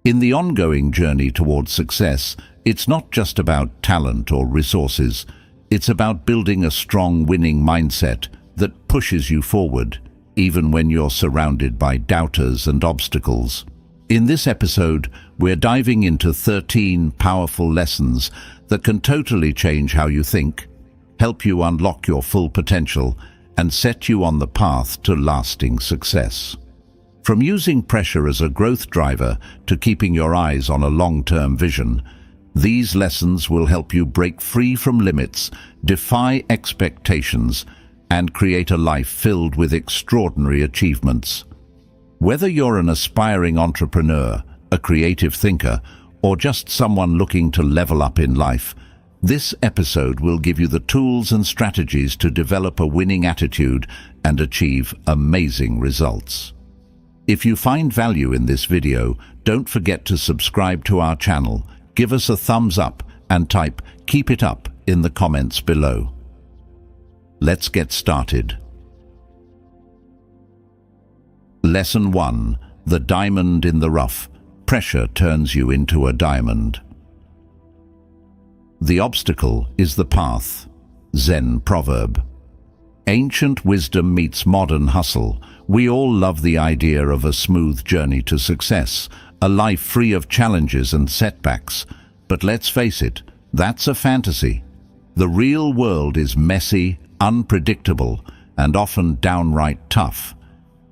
In the ongoing journey towards success, it's not just about talent or resources. It's about building a strong winning mindset that pushes you forward, even when you're surrounded by doubters and obstacles. In this episode, we're diving into 13 powerful lessons that can totally change how you think, help you unlock your full potential, and set you on the path to lasting success. From using pressure as a growth driver to keeping your eyes on a long-term vision, these lessons will help you break free from limits, defy expectations, and create a life filled with extraordinary achievements. Whether you're an aspiring entrepreneur, a creative thinker, or just someone looking to level up in life, this episode will give you the tools and strategies to develop a winning attitude and achieve amazing results. If you find value in this video, don't forget to subscribe to our channel, give us a thumbs up, and type "keep it up" in the comments below. Let's get started. Lesson 1. The diamond in the rough. Pressure turns you into a diamond. The obstacle is the path. Zen proverb. Ancient wisdom meets modern hustle. We all love the idea of a smooth journey to success, a life free of challenges and setbacks. But let's face it, that's a fantasy. The real world is messy, unpredictable, and often downright tough.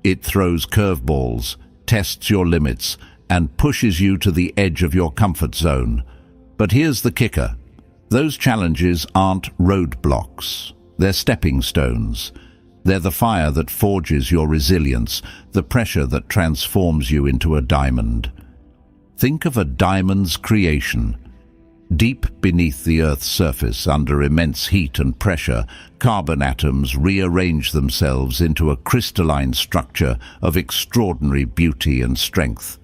It throws curveballs, tests your limits, and pushes you to the edge of your comfort zone. But here's the kicker. Those challenges aren't roadblocks. They're stepping stones. They're the fire that forges your resilience, the pressure that transforms you into a diamond. Think of a diamond's creation. Deep beneath the Earth's surface, under immense heat and pressure, carbon atoms rearrange themselves into a crystalline structure of extraordinary beauty and strength.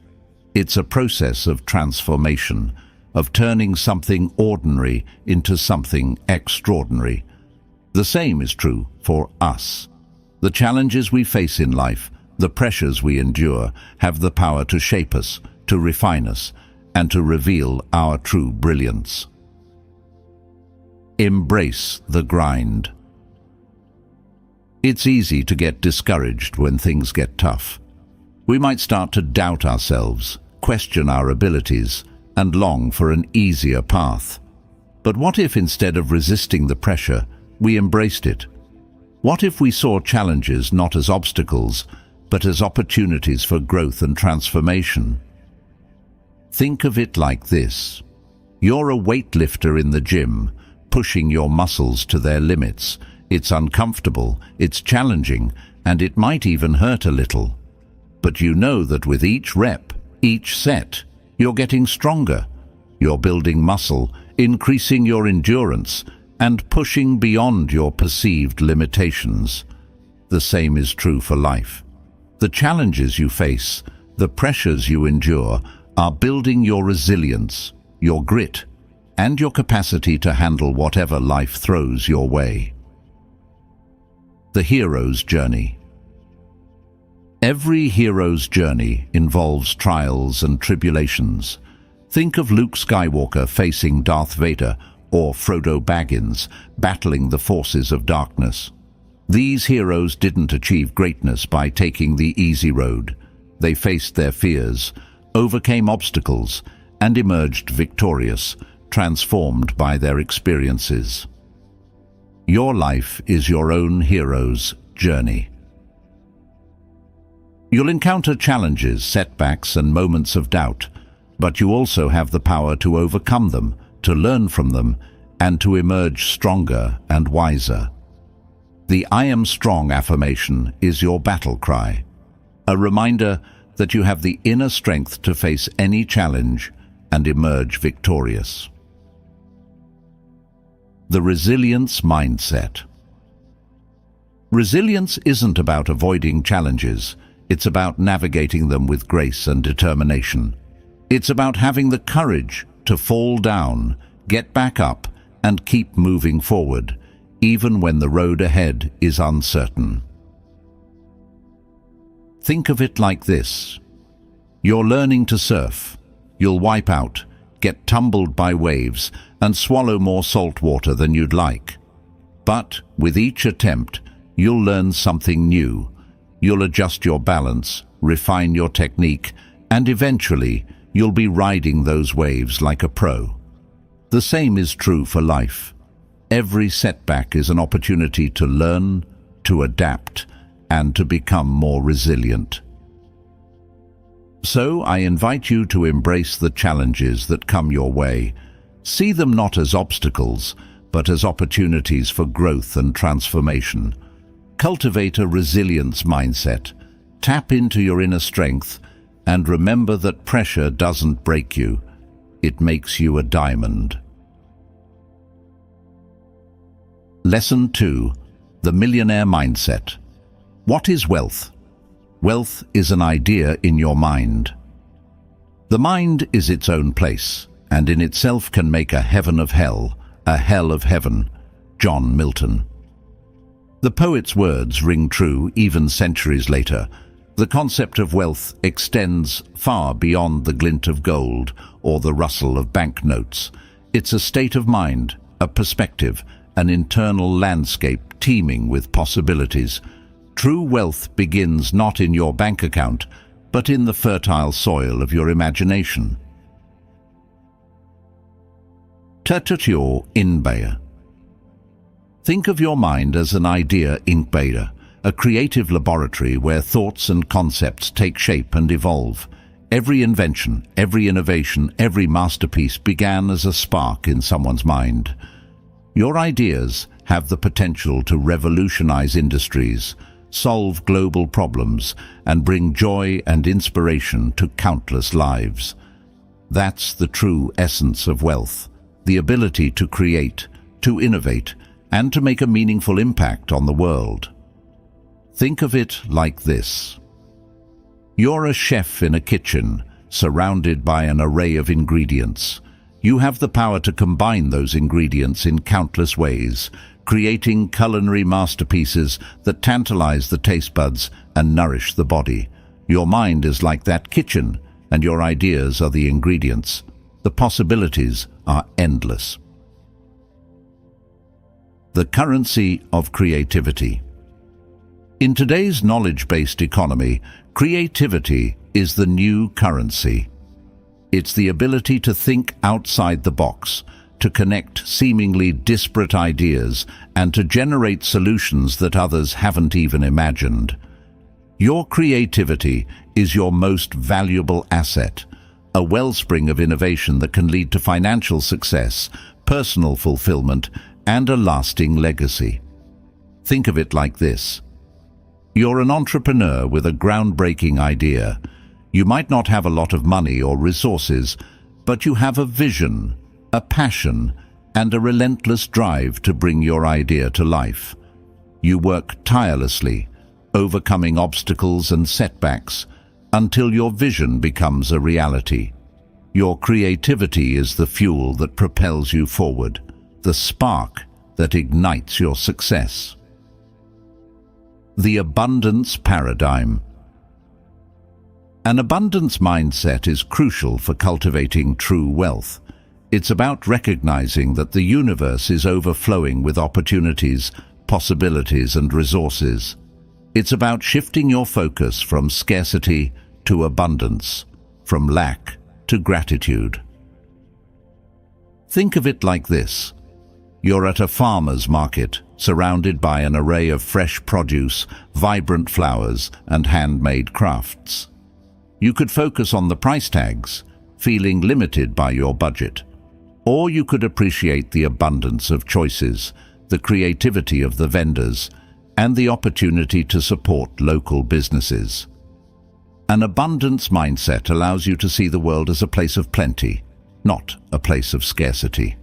It's a process of transformation, of turning something ordinary into something extraordinary. The same is true for us. The challenges we face in life, the pressures we endure, have the power to shape us, to refine us, and to reveal our true brilliance. Embrace the grind. It's easy to get discouraged when things get tough. We might start to doubt ourselves, question our abilities, and long for an easier path. But what if instead of resisting the pressure, we embraced it? What if we saw challenges not as obstacles, but as opportunities for growth and transformation? Think of it like this. You're a weightlifter in the gym, pushing your muscles to their limits. It's uncomfortable, it's challenging, and it might even hurt a little. But you know that with each rep, each set, you're getting stronger. You're building muscle, increasing your endurance, and pushing beyond your perceived limitations. The same is true for life. The challenges you face, the pressures you endure, are building your resilience, your grit, and your capacity to handle whatever life throws your way. The hero's journey. Every hero's journey involves trials and tribulations. Think of Luke Skywalker facing Darth Vader, or Frodo Baggins battling the forces of darkness. These heroes didn't achieve greatness by taking the easy road. They faced their fears, overcame obstacles, and emerged victorious, transformed by their experiences. Your life is your own hero's journey. You'll encounter challenges, setbacks, and moments of doubt, but you also have the power to overcome them, to learn from them, and to emerge stronger and wiser. The "I am strong" affirmation is your battle cry, a reminder that you have the inner strength to face any challenge and emerge victorious. The resilience mindset. Resilience isn't about avoiding challenges, it's about navigating them with grace and determination. It's about having the courage to fall down, get back up, and keep moving forward, even when the road ahead is uncertain. Think of it like this. You're learning to surf. You'll wipe out, get tumbled by waves, and swallow more salt water than you'd like. But with each attempt, you'll learn something new. You'll adjust your balance, refine your technique, and eventually, you'll be riding those waves like a pro. The same is true for life. Every setback is an opportunity to learn, to adapt, and to become more resilient. So I invite you to embrace the challenges that come your way. See them not as obstacles, but as opportunities for growth and transformation. Cultivate a resilience mindset. Tap into your inner strength, and remember that pressure doesn't break you. It makes you a diamond. Lesson 2. The Millionaire Mindset. What is wealth? Wealth is an idea in your mind. The mind is its own place, and in itself can make a heaven of hell, a hell of heaven. John Milton. The poet's words ring true even centuries later. The concept of wealth extends far beyond the glint of gold or the rustle of banknotes. It's a state of mind, a perspective, an internal landscape teeming with possibilities. True wealth begins not in your bank account, but in the fertile soil of your imagination. Tertutio incubator. Think of your mind as an idea incubator, a creative laboratory where thoughts and concepts take shape and evolve. Every invention, every innovation, every masterpiece began as a spark in someone's mind. Your ideas have the potential to revolutionize industries, solve global problems, and bring joy and inspiration to countless lives. That's the true essence of wealth, the ability to create, to innovate, and to make a meaningful impact on the world. Think of it like this. You're a chef in a kitchen, surrounded by an array of ingredients. You have the power to combine those ingredients in countless ways, creating culinary masterpieces that tantalize the taste buds and nourish the body. Your mind is like that kitchen, and your ideas are the ingredients. The possibilities are endless. The currency of creativity. In today's knowledge-based economy, creativity is the new currency. It's the ability to think outside the box, to connect seemingly disparate ideas, and to generate solutions that others haven't even imagined. Your creativity is your most valuable asset, a wellspring of innovation that can lead to financial success, personal fulfillment, and a lasting legacy. Think of it like this. You're an entrepreneur with a groundbreaking idea. You might not have a lot of money or resources, but you have a vision, a passion, and a relentless drive to bring your idea to life. You work tirelessly, overcoming obstacles and setbacks, until your vision becomes a reality. Your creativity is the fuel that propels you forward, the spark that ignites your success. The abundance paradigm. An abundance mindset is crucial for cultivating true wealth. It's about recognizing that the universe is overflowing with opportunities, possibilities, and resources. It's about shifting your focus from scarcity to abundance, from lack to gratitude. Think of it like this. You're at a farmer's market, surrounded by an array of fresh produce, vibrant flowers, and handmade crafts. You could focus on the price tags, feeling limited by your budget. Or you could appreciate the abundance of choices, the creativity of the vendors, and the opportunity to support local businesses. An abundance mindset allows you to see the world as a place of plenty, not a place of scarcity.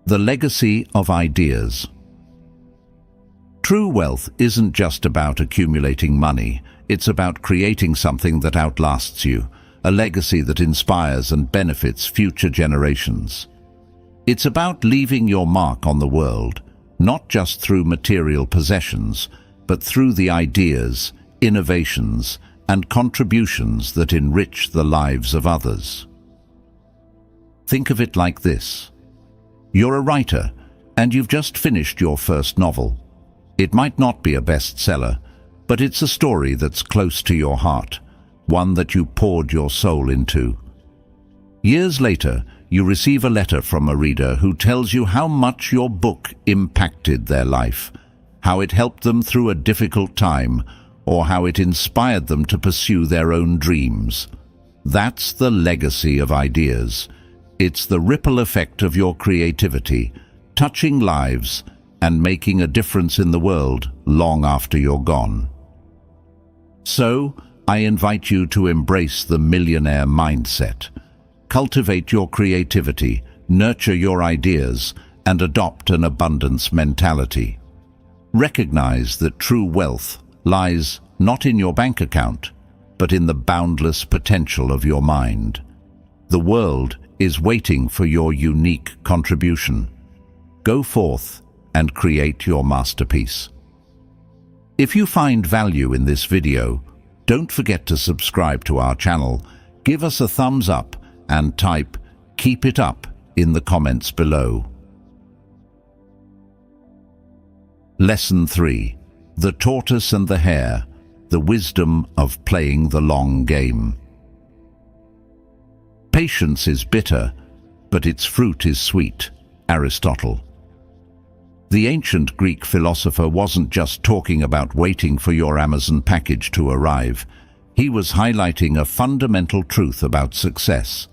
The legacy of ideas. True wealth isn't just about accumulating money, it's about creating something that outlasts you, a legacy that inspires and benefits future generations. It's about leaving your mark on the world, not just through material possessions, but through the ideas, innovations, and contributions that enrich the lives of others. Think of it like this. You're a writer, and you've just finished your first novel. It might not be a bestseller, but it's a story that's close to your heart, one that you poured your soul into. Years later, you receive a letter from a reader who tells you how much your book impacted their life, how it helped them through a difficult time, or how it inspired them to pursue their own dreams. That's the legacy of ideas. It's the ripple effect of your creativity, touching lives and making a difference in the world long after you're gone. So, I invite you to embrace the millionaire mindset. Cultivate your creativity, nurture your ideas, and adopt an abundance mentality. Recognize that true wealth lies not in your bank account, but in the boundless potential of your mind. The world is waiting for your unique contribution. Go forth and create your masterpiece. If you find value in this video, don't forget to subscribe to our channel, give us a thumbs up, and type "Keep it up" in the comments below. Lesson 3. The Tortoise and the Hare, the wisdom of playing the long game. Patience is bitter, but its fruit is sweet. Aristotle. The ancient Greek philosopher wasn't just talking about waiting for your Amazon package to arrive. He was highlighting a fundamental truth about success.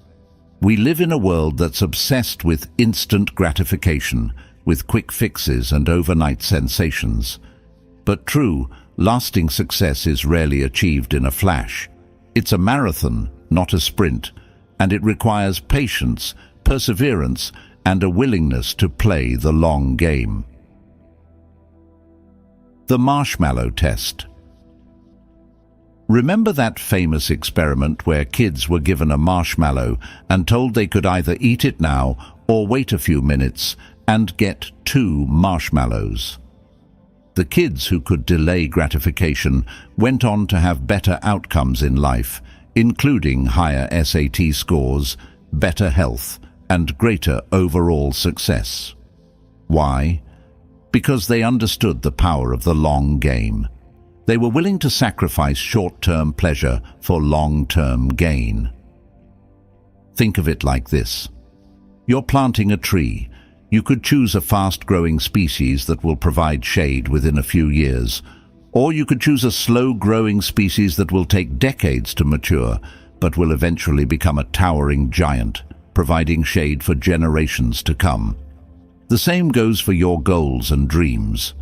We live in a world that's obsessed with instant gratification, with quick fixes and overnight sensations. But true, lasting success is rarely achieved in a flash. It's a marathon, not a sprint, and it requires patience, perseverance, and a willingness to play the long game. The marshmallow test. Remember that famous experiment where kids were given a marshmallow and told they could either eat it now or wait a few minutes and get 2 marshmallows? The kids who could delay gratification went on to have better outcomes in life, including higher SAT scores, better health, and greater overall success. Why? Because they understood the power of the long game. They were willing to sacrifice short-term pleasure for long-term gain. Think of it like this. You're planting a tree. You could choose a fast-growing species that will provide shade within a few years, or you could choose a slow-growing species that will take decades to mature, but will eventually become a towering giant, providing shade for generations to come. The same goes for your goals and dreams.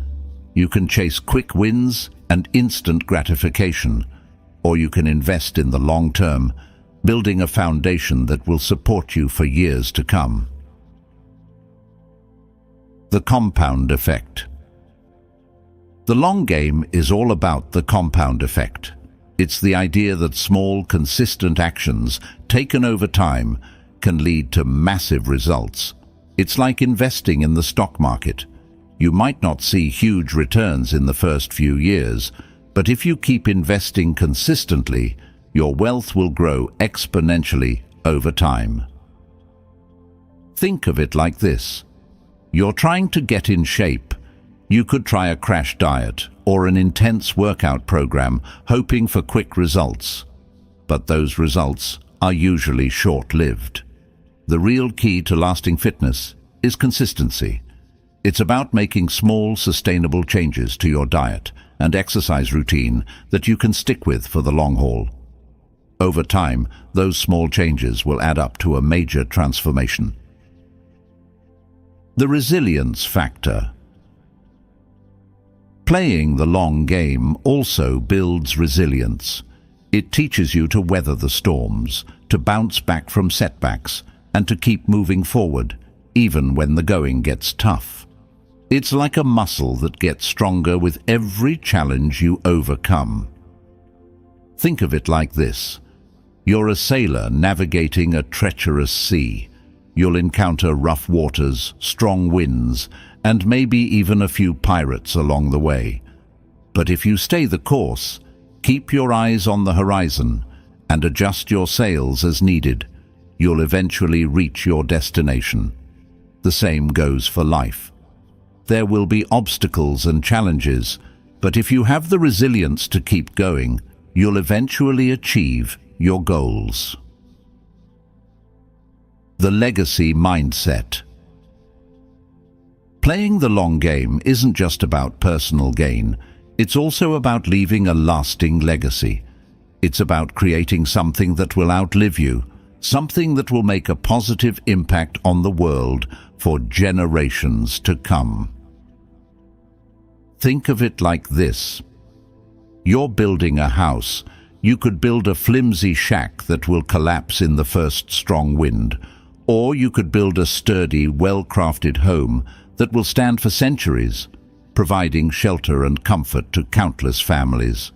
You can chase quick wins and instant gratification, or you can invest in the long term, building a foundation that will support you for years to come. The compound effect. The long game is all about the compound effect. It's the idea that small, consistent actions taken over time can lead to massive results. It's like investing in the stock market. You might not see huge returns in the first few years, but if you keep investing consistently, your wealth will grow exponentially over time. Think of it like this. You're trying to get in shape. You could try a crash diet or an intense workout program, hoping for quick results. But those results are usually short-lived. The real key to lasting fitness is consistency. It's about making small, sustainable changes to your diet and exercise routine that you can stick with for the long haul. Over time, those small changes will add up to a major transformation. The resilience factor. Playing the long game also builds resilience. It teaches you to weather the storms, to bounce back from setbacks, and to keep moving forward, even when the going gets tough. It's like a muscle that gets stronger with every challenge you overcome. Think of it like this. You're a sailor navigating a treacherous sea. You'll encounter rough waters, strong winds, and maybe even a few pirates along the way. But if you stay the course, Keep your eyes on the horizon and adjust your sails as needed. You'll eventually reach your destination. The same goes for life. There will be obstacles and challenges, but if you have the resilience to keep going, you'll eventually achieve your goals. The legacy mindset. Playing the long game isn't just about personal gain, it's also about leaving a lasting legacy. It's about creating something that will outlive you, something that will make a positive impact on the world for generations to come. Think of it like this. You're building a house. You could build a flimsy shack that will collapse in the first strong wind, or you could build a sturdy, well-crafted home that will stand for centuries, providing shelter and comfort to countless families.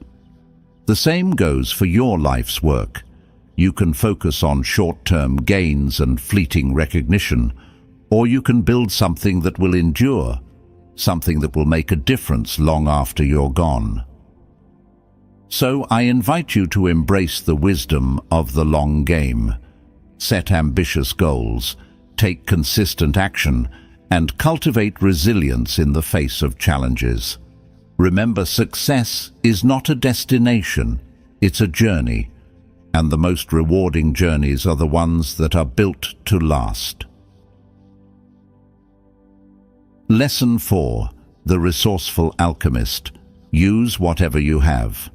The same goes for your life's work. You can focus on short-term gains and fleeting recognition, or you can build something that will endure, something that will make a difference long after you're gone. So I invite you to embrace the wisdom of the long game. Set ambitious goals, take consistent action, and cultivate resilience in the face of challenges. Remember, success is not a destination, it's a journey, and the most rewarding journeys are the ones that are built to last. Lesson 4. The Resourceful Alchemist. Use whatever you have.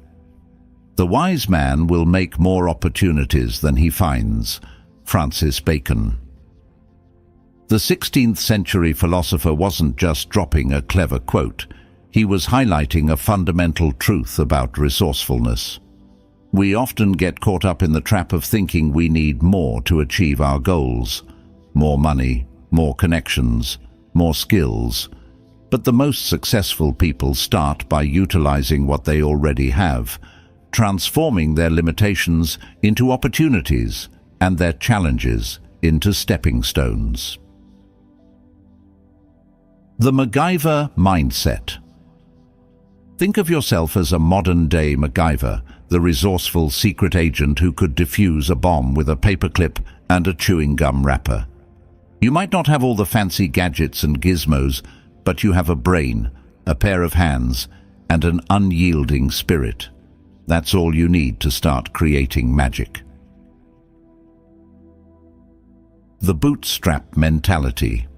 The wise man will make more opportunities than he finds. Francis Bacon. The 16th century philosopher wasn't just dropping a clever quote, he was highlighting a fundamental truth about resourcefulness. We often get caught up in the trap of thinking we need more to achieve our goals. More money, more connections, more skills. But the most successful people start by utilizing what they already have, transforming their limitations into opportunities and their challenges into stepping stones. The MacGyver mindset. Think of yourself as a modern-day MacGyver, the resourceful secret agent who could defuse a bomb with a paperclip and a chewing gum wrapper. You might not have all the fancy gadgets and gizmos, but you have a brain, a pair of hands, and an unyielding spirit. That's all you need to start creating magic. The bootstrap mentality.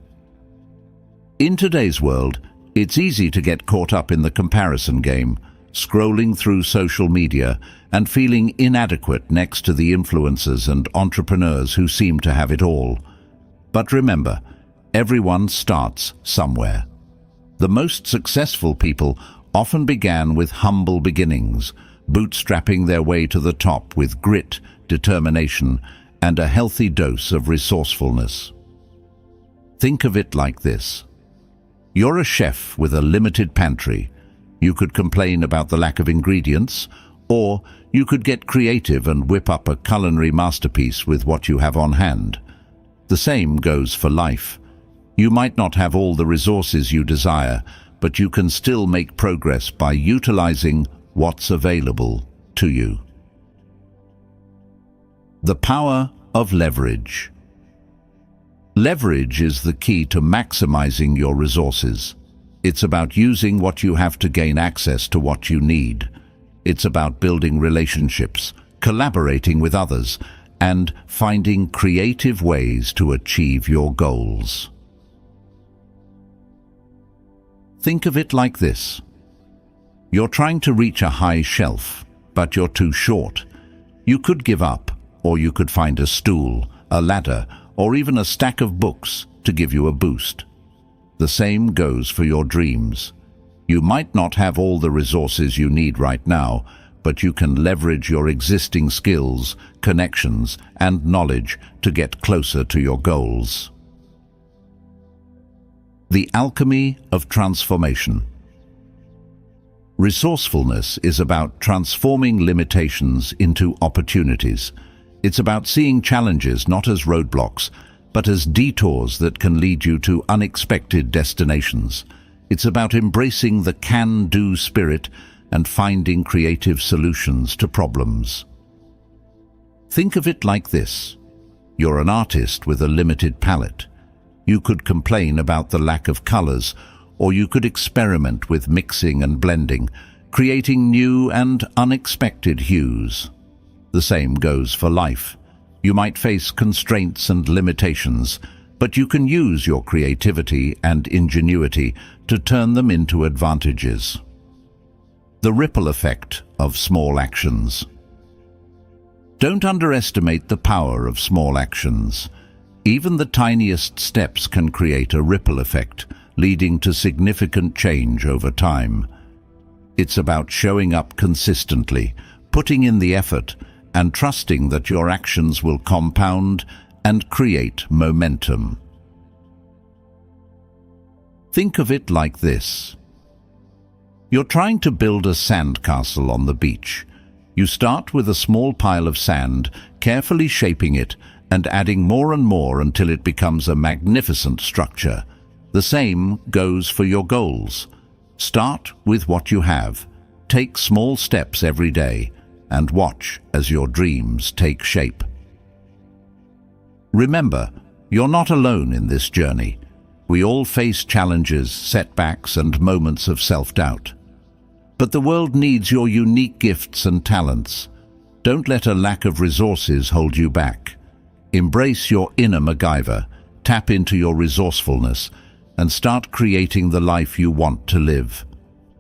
In today's world, it's easy to get caught up in the comparison game, scrolling through social media and feeling inadequate next to the influencers and entrepreneurs who seem to have it all. But remember, everyone starts somewhere. The most successful people often began with humble beginnings, bootstrapping their way to the top with grit, determination, and a healthy dose of resourcefulness. Think of it like this. You're a chef with a limited pantry. You could complain about the lack of ingredients, or you could get creative and whip up a culinary masterpiece with what you have on hand. The same goes for life. You might not have all the resources you desire, but you can still make progress by utilizing what's available to you. The power of leverage. Leverage is the key to maximizing your resources. It's about using what you have to gain access to what you need. It's about building relationships, collaborating with others, and finding creative ways to achieve your goals. Think of it like this. You're trying to reach a high shelf, but you're too short. You could give up, or you could find a stool, a ladder, or even a stack of books to give you a boost. The same goes for your dreams. You might not have all the resources you need right now, but you can leverage your existing skills, connections, and knowledge to get closer to your goals. The alchemy of transformation. Resourcefulness is about transforming limitations into opportunities. It's about seeing challenges not as roadblocks, but as detours that can lead you to unexpected destinations. It's about embracing the can-do spirit and finding creative solutions to problems. Think of it like this. You're an artist with a limited palette. You could complain about the lack of colors, or you could experiment with mixing and blending, creating new and unexpected hues. The same goes for life. You might face constraints and limitations, but you can use your creativity and ingenuity to turn them into advantages. The ripple effect of small actions. Don't underestimate the power of small actions. Even the tiniest steps can create a ripple effect, leading to significant change over time. It's about showing up consistently, putting in the effort, and trusting that your actions will compound and create momentum. Think of it like this. You're trying to build a sandcastle on the beach. You start with a small pile of sand, carefully shaping it and adding more and more until it becomes a magnificent structure. The same goes for your goals. Start with what you have. Take small steps every day and watch as your dreams take shape. Remember, you're not alone in this journey. We all face challenges, setbacks, and moments of self-doubt. But the world needs your unique gifts and talents. Don't let a lack of resources hold you back. Embrace your inner MacGyver, tap into your resourcefulness, and start creating the life you want to live.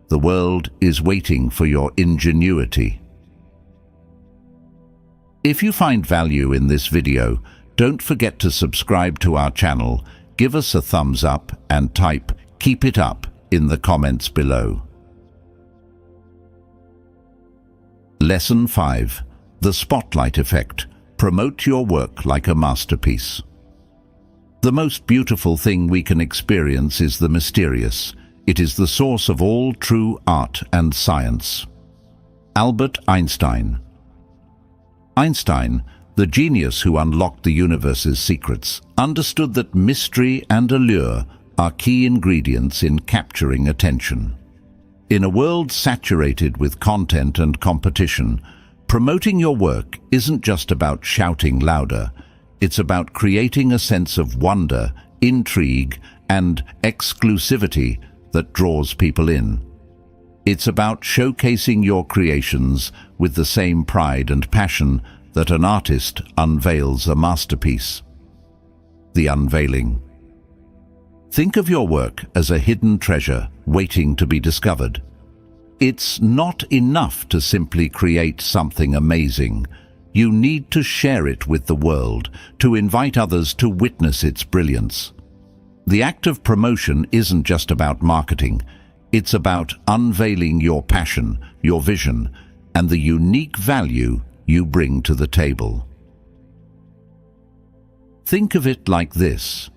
The world is waiting for your ingenuity. If you find value in this video, don't forget to subscribe to our channel, give us a thumbs up, and type "Keep it up" in the comments below. Lesson 5. The Spotlight Effect. Promote your work like a masterpiece. The most beautiful thing we can experience is the mysterious. It is the source of all true art and science. Albert Einstein. Einstein, the genius who unlocked the universe's secrets, understood that mystery and allure are key ingredients in capturing attention. In a world saturated with content and competition, promoting your work isn't just about shouting louder. It's about creating a sense of wonder, intrigue, and exclusivity that draws people in. It's about showcasing your creations with the same pride and passion that an artist unveils a masterpiece. The unveiling. Think of your work as a hidden treasure waiting to be discovered. It's not enough to simply create something amazing. You need to share it with the world, to invite others to witness its brilliance. The act of promotion isn't just about marketing. It's about unveiling your passion, your vision, and the unique value you bring to the table. Think of it like this.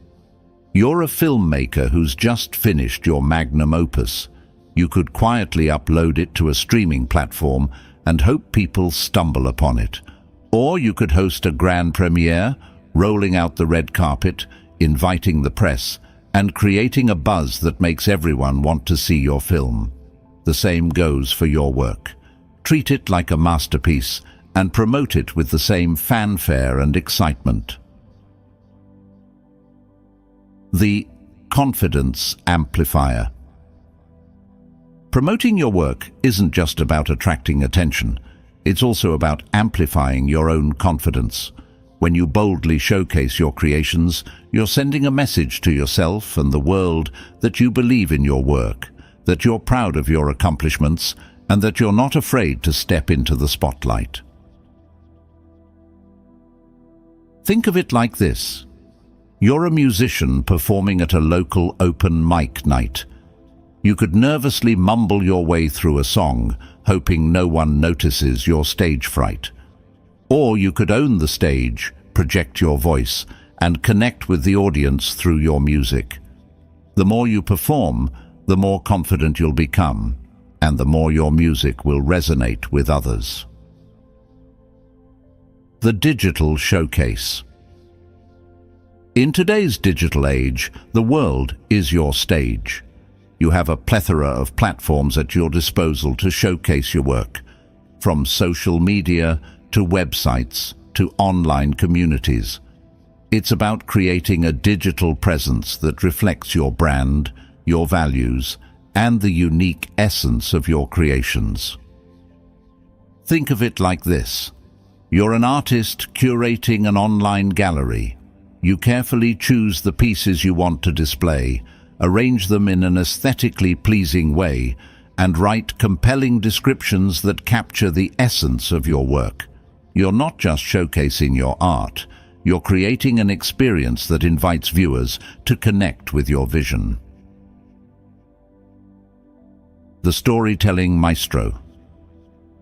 You're a filmmaker who's just finished your magnum opus. You could quietly upload it to a streaming platform and hope people stumble upon it. Or you could host a grand premiere, rolling out the red carpet, inviting the press, and creating a buzz that makes everyone want to see your film. The same goes for your work. Treat it like a masterpiece and promote it with the same fanfare and excitement. The confidence amplifier. Promoting your work isn't just about attracting attention. It's also about amplifying your own confidence. When you boldly showcase your creations, you're sending a message to yourself and the world that you believe in your work, that you're proud of your accomplishments, and that you're not afraid to step into the spotlight. Think of it like this. You're a musician performing at a local open mic night. You could nervously mumble your way through a song, hoping no one notices your stage fright. Or you could own the stage, project your voice, and connect with the audience through your music. The more you perform, the more confident you'll become, and the more your music will resonate with others. The digital showcase. In today's digital age, the world is your stage. You have a plethora of platforms at your disposal to showcase your work, from social media to websites to online communities. It's about creating a digital presence that reflects your brand, your values, and the unique essence of your creations. Think of it like this. You're an artist curating an online gallery. You carefully choose the pieces you want to display, arrange them in an aesthetically pleasing way, and write compelling descriptions that capture the essence of your work. You're not just showcasing your art, you're creating an experience that invites viewers to connect with your vision. The storytelling maestro.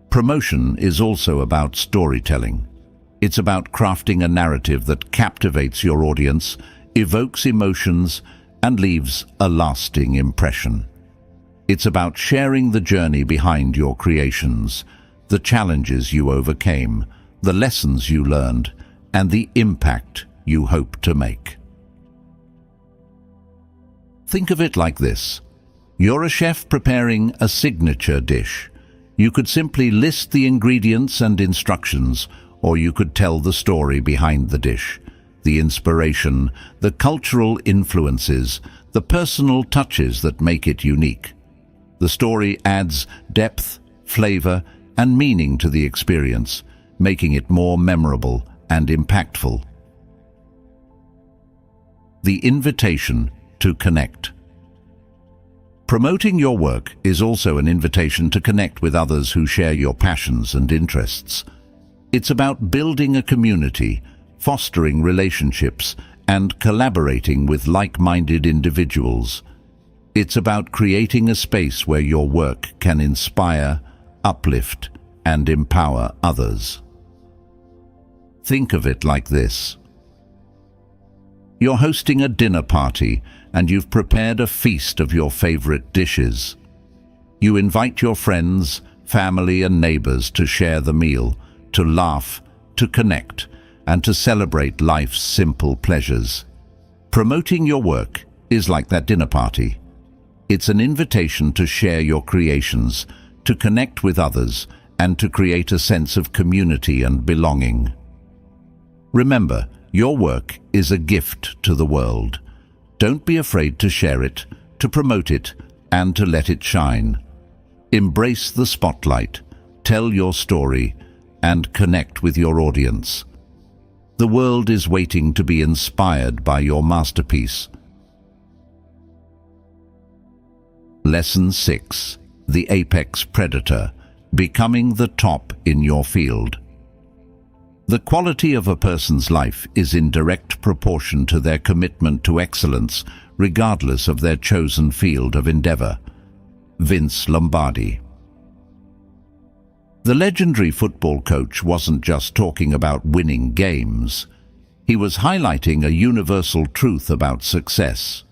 Promotion is also about storytelling. It's about crafting a narrative that captivates your audience, evokes emotions, and leaves a lasting impression. It's about sharing the journey behind your creations, the challenges you overcame, the lessons you learned, and the impact you hope to make. Think of it like this. You're a chef preparing a signature dish. You could simply list the ingredients and instructions, or you could tell the story behind the dish, the inspiration, the cultural influences, the personal touches that make it unique. The story adds depth, flavor, and meaning to the experience, making it more memorable and impactful. The invitation to connect. Promoting your work is also an invitation to connect with others who share your passions and interests. It's about building a community, fostering relationships, and collaborating with like-minded individuals. It's about creating a space where your work can inspire, uplift, and empower others. Think of it like this. You're hosting a dinner party and you've prepared a feast of your favorite dishes. You invite your friends, family, and neighbors to share the meal, to laugh, to connect, and to celebrate life's simple pleasures. Promoting your work is like that dinner party. It's an invitation to share your creations, to connect with others, and to create a sense of community and belonging. Remember, your work is a gift to the world. Don't be afraid to share it, to promote it, and to let it shine. Embrace the spotlight, tell your story, and connect with your audience. The world is waiting to be inspired by your masterpiece. Lesson 6. The Apex Predator. Becoming the top in your field. The quality of a person's life is in direct proportion to their commitment to excellence, regardless of their chosen field of endeavor. Vince Lombardi. The legendary football coach wasn't just talking about winning games. He was highlighting a universal truth about success.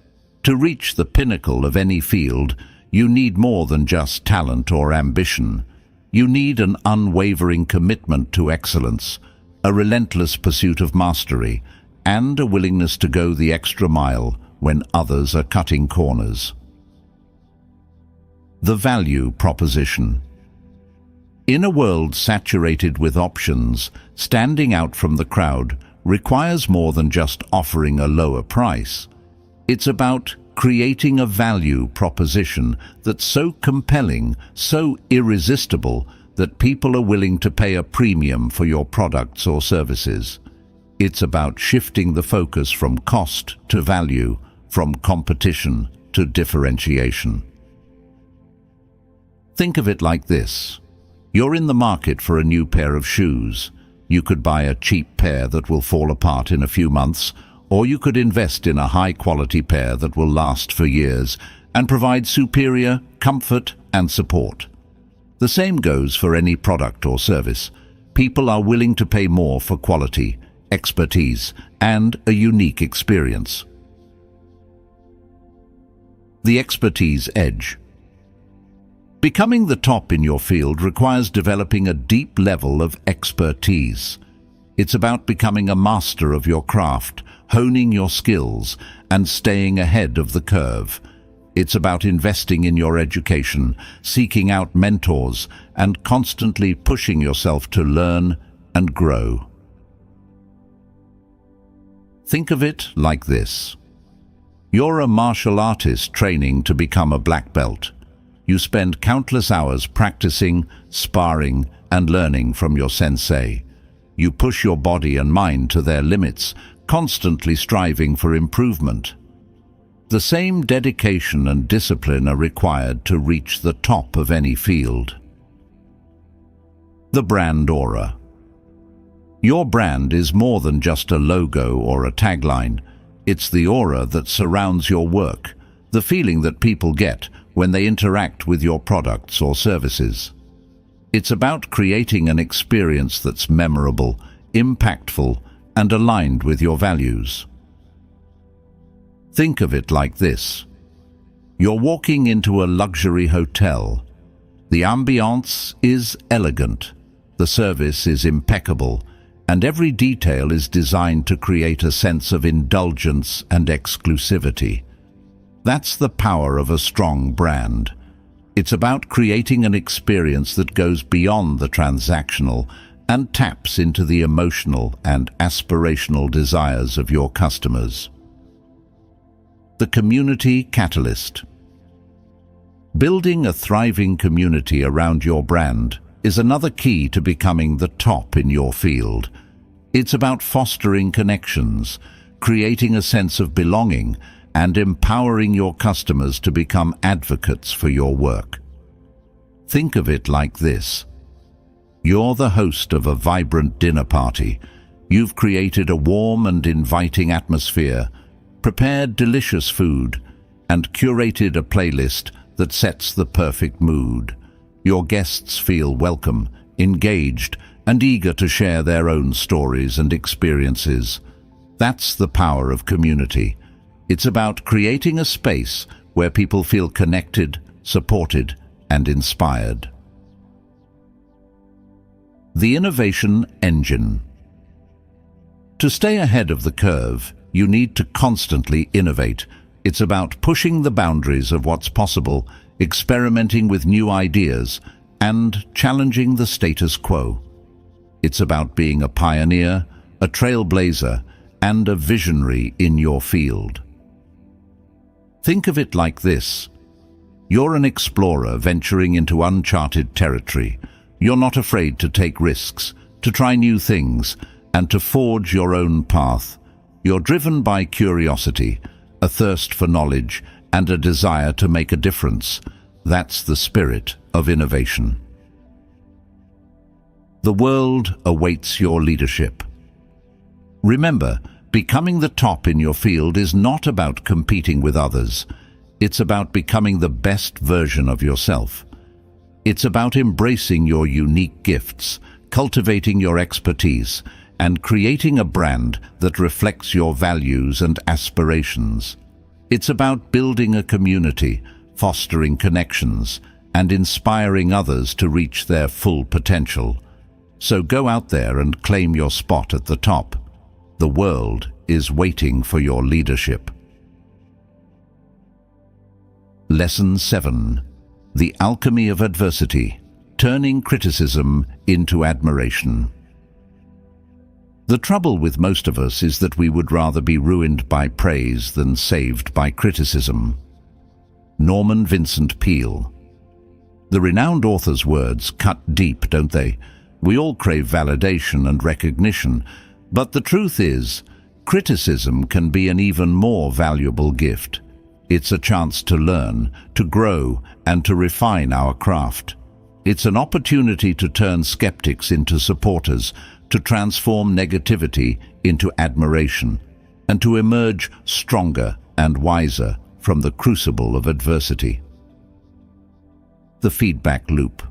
To reach the pinnacle of any field, you need more than just talent or ambition. You need an unwavering commitment to excellence, a relentless pursuit of mastery, and a willingness to go the extra mile when others are cutting corners. The value proposition. In a world saturated with options, standing out from the crowd requires more than just offering a lower price. It's about creating a value proposition that's so compelling, so irresistible, that people are willing to pay a premium for your products or services. It's about shifting the focus from cost to value, from competition to differentiation. Think of it like this. You're in the market for a new pair of shoes. You could buy a cheap pair that will fall apart in a few months, or you could invest in a high-quality pair that will last for years and provide superior comfort and support. The same goes for any product or service. People are willing to pay more for quality, expertise, and a unique experience. The expertise edge. Becoming the top in your field requires developing a deep level of expertise. It's about becoming a master of your craft, honing your skills, and staying ahead of the curve. It's about investing in your education, seeking out mentors, and constantly pushing yourself to learn and grow. Think of it like this. You're a martial artist training to become a black belt. You spend countless hours practicing, sparring, and learning from your sensei. You push your body and mind to their limits, constantly striving for improvement. The same dedication and discipline are required to reach the top of any field. The brand aura. Your brand is more than just a logo or a tagline. It's the aura that surrounds your work, the feeling that people get when they interact with your products or services. It's about creating an experience that's memorable, impactful, and aligned with your values. Think of it like this. You're walking into a luxury hotel. The ambiance is elegant, the service is impeccable, and every detail is designed to create a sense of indulgence and exclusivity. That's the power of a strong brand. It's about creating an experience that goes beyond the transactional and taps into the emotional and aspirational desires of your customers. The community catalyst. Building a thriving community around your brand is another key to becoming the top in your field. It's about fostering connections, creating a sense of belonging, and empowering your customers to become advocates for your work. Think of it like this. You're the host of a vibrant dinner party. You've created a warm and inviting atmosphere, prepared delicious food, and curated a playlist that sets the perfect mood. Your guests feel welcome, engaged, and eager to share their own stories and experiences. That's the power of community. It's about creating a space where people feel connected, supported, and inspired. The innovation engine. To stay ahead of the curve, you need to constantly innovate. It's about pushing the boundaries of what's possible, experimenting with new ideas, and challenging the status quo. It's about being a pioneer, a trailblazer, and a visionary in your field. Think of it like this. You're an explorer venturing into uncharted territory. You're not afraid to take risks, to try new things, and to forge your own path. You're driven by curiosity, a thirst for knowledge, and a desire to make a difference. That's the spirit of innovation. The world awaits your leadership. Remember, becoming the top in your field is not about competing with others. It's about becoming the best version of yourself. It's about embracing your unique gifts, cultivating your expertise, and creating a brand that reflects your values and aspirations. It's about building a community, fostering connections, and inspiring others to reach their full potential. So go out there and claim your spot at the top. The world is waiting for your leadership. Lesson 7. The alchemy of adversity, turning criticism into admiration. The trouble with most of us is that we would rather be ruined by praise than saved by criticism. Norman Vincent Peale. The renowned author's words cut deep, don't they? We all crave validation and recognition, but the truth is, criticism can be an even more valuable gift. It's a chance to learn, to grow, and to refine our craft. It's an opportunity to turn skeptics into supporters, to transform negativity into admiration, and to emerge stronger and wiser from the crucible of adversity. The feedback loop.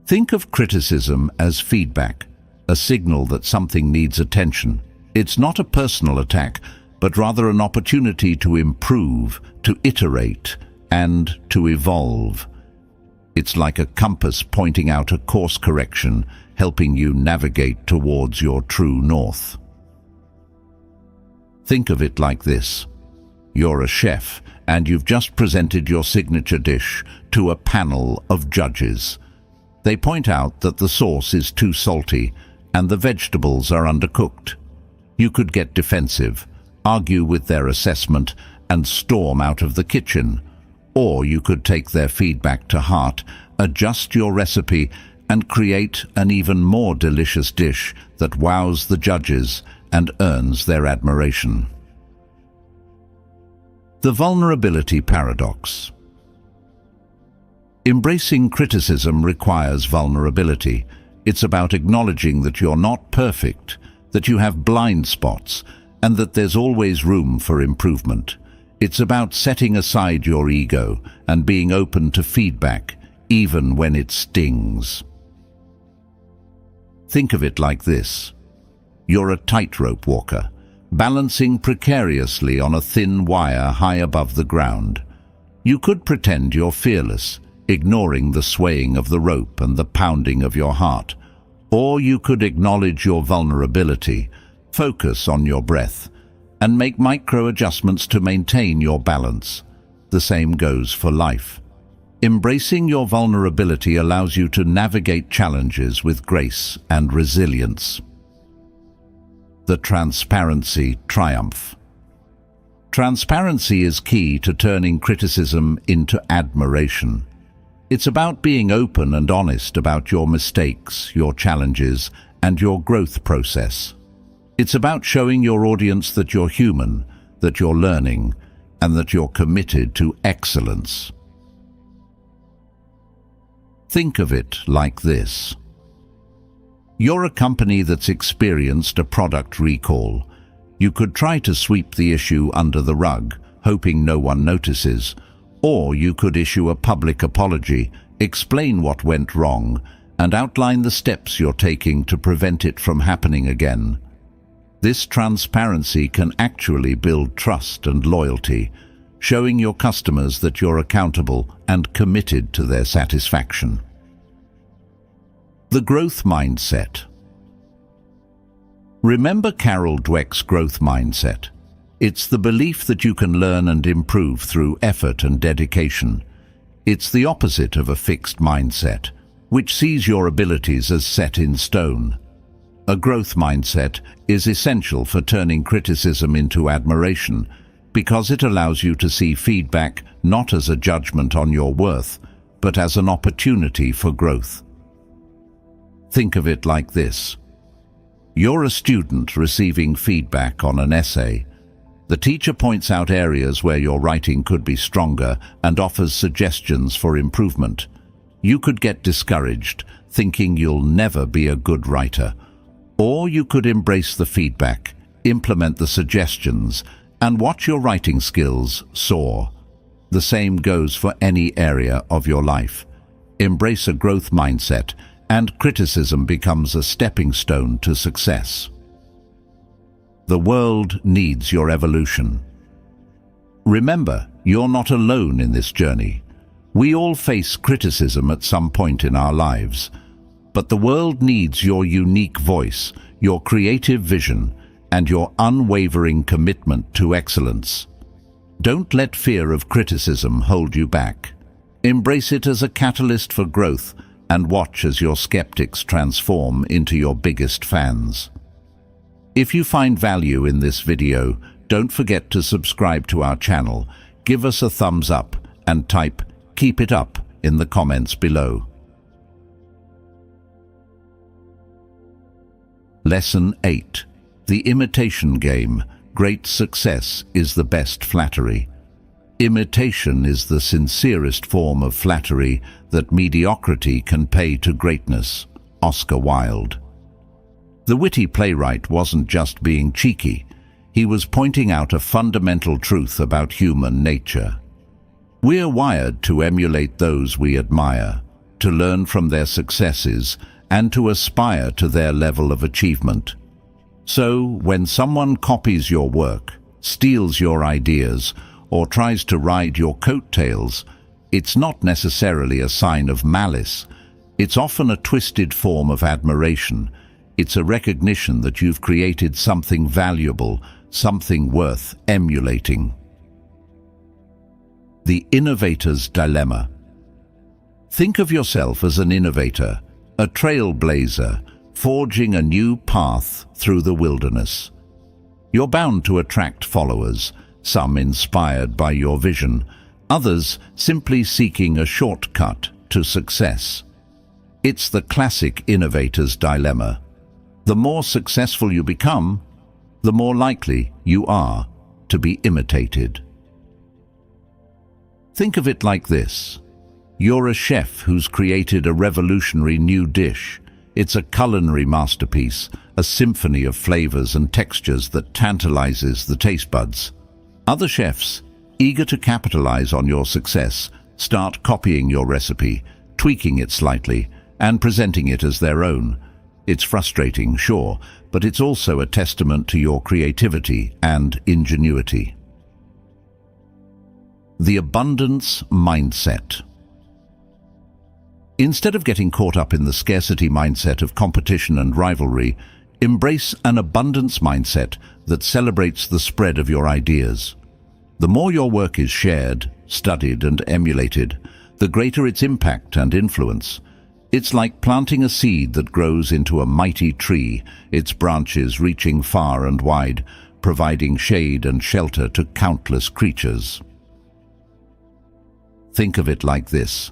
Think of criticism as feedback, a signal that something needs attention. It's not a personal attack, but rather an opportunity to improve, to iterate, and to evolve. It's like a compass pointing out a course correction, helping you navigate towards your true north. Think of it like this. you're a chef, and you've just presented your signature dish to a panel of judges. They point out that the sauce is too salty and the vegetables are undercooked. You could get defensive, argue with their assessment, and storm out of the kitchen. Or you could take their feedback to heart, adjust your recipe, and create an even more delicious dish that wows the judges and earns their admiration. The vulnerability paradox. Embracing criticism requires vulnerability. It's about acknowledging that you're not perfect, that you have blind spots, and that there's always room for improvement. It's about setting aside your ego and being open to feedback, even when it stings. Think of it like this. You're a tightrope walker, balancing precariously on a thin wire high above the ground. You could pretend you're fearless, ignoring the swaying of the rope and the pounding of your heart. Or you could acknowledge your vulnerability, focus on your breath, and make micro-adjustments to maintain your balance. The same goes for life. Embracing your vulnerability allows you to navigate challenges with grace and resilience. The transparency triumph. Transparency is key to turning criticism into admiration. It's about being open and honest about your mistakes, your challenges, and your growth process. It's about showing your audience that you're human, that you're learning, and that you're committed to excellence. Think of it like this. You're a company that's experienced a product recall. You could try to sweep the issue under the rug, hoping no one notices, or you could issue a public apology, explain what went wrong, and outline the steps you're taking to prevent it from happening again. This transparency can actually build trust and loyalty, showing your customers that you're accountable and committed to their satisfaction. The growth mindset. Remember Carol Dweck's growth mindset. It's the belief that you can learn and improve through effort and dedication. It's the opposite of a fixed mindset, which sees your abilities as set in stone. A growth mindset is essential for turning criticism into admiration, because it allows you to see feedback not as a judgment on your worth, but as an opportunity for growth. Think of it like this. You're a student receiving feedback on an essay. The teacher points out areas where your writing could be stronger and offers suggestions for improvement. You could get discouraged, thinking you'll never be a good writer. Or you could embrace the feedback, implement the suggestions, and watch your writing skills soar. The same goes for any area of your life. Embrace a growth mindset, and criticism becomes a stepping stone to success. The world needs your evolution. Remember, you're not alone in this journey. We all face criticism at some point in our lives, but the world needs your unique voice, your creative vision, and your unwavering commitment to excellence. Don't let fear of criticism hold you back. Embrace it as a catalyst for growth and watch as your skeptics transform into your biggest fans. If you find value in this video, don't forget to subscribe to our channel, give us a thumbs up, and type "Keep it up" in the comments below. Lesson 8. The imitation game. Great success is the best flattery. Imitation is the sincerest form of flattery that mediocrity can pay to greatness. Oscar Wilde. The witty playwright wasn't just being cheeky. He was pointing out a fundamental truth about human nature. We're wired to emulate those we admire, to learn from their successes, and to aspire to their level of achievement. So, when someone copies your work, steals your ideas, or tries to ride your coattails, it's not necessarily a sign of malice. It's often a twisted form of admiration. It's a recognition that you've created something valuable, something worth emulating. The innovator's dilemma. Think of yourself as an innovator, a trailblazer, forging a new path through the wilderness. You're bound to attract followers, some inspired by your vision, others simply seeking a shortcut to success. It's the classic innovator's dilemma. The more successful you become, the more likely you are to be imitated. Think of it like this. You're a chef who's created a revolutionary new dish. It's a culinary masterpiece, a symphony of flavors and textures that tantalizes the taste buds. Other chefs, eager to capitalize on your success, start copying your recipe, tweaking it slightly, and presenting it as their own. It's frustrating, sure, but it's also a testament to your creativity and ingenuity. The abundance mindset. Instead of getting caught up in the scarcity mindset of competition and rivalry, embrace an abundance mindset that celebrates the spread of your ideas. The more your work is shared, studied, and emulated, the greater its impact and influence. It's like planting a seed that grows into a mighty tree, its branches reaching far and wide, providing shade and shelter to countless creatures. Think of it like this.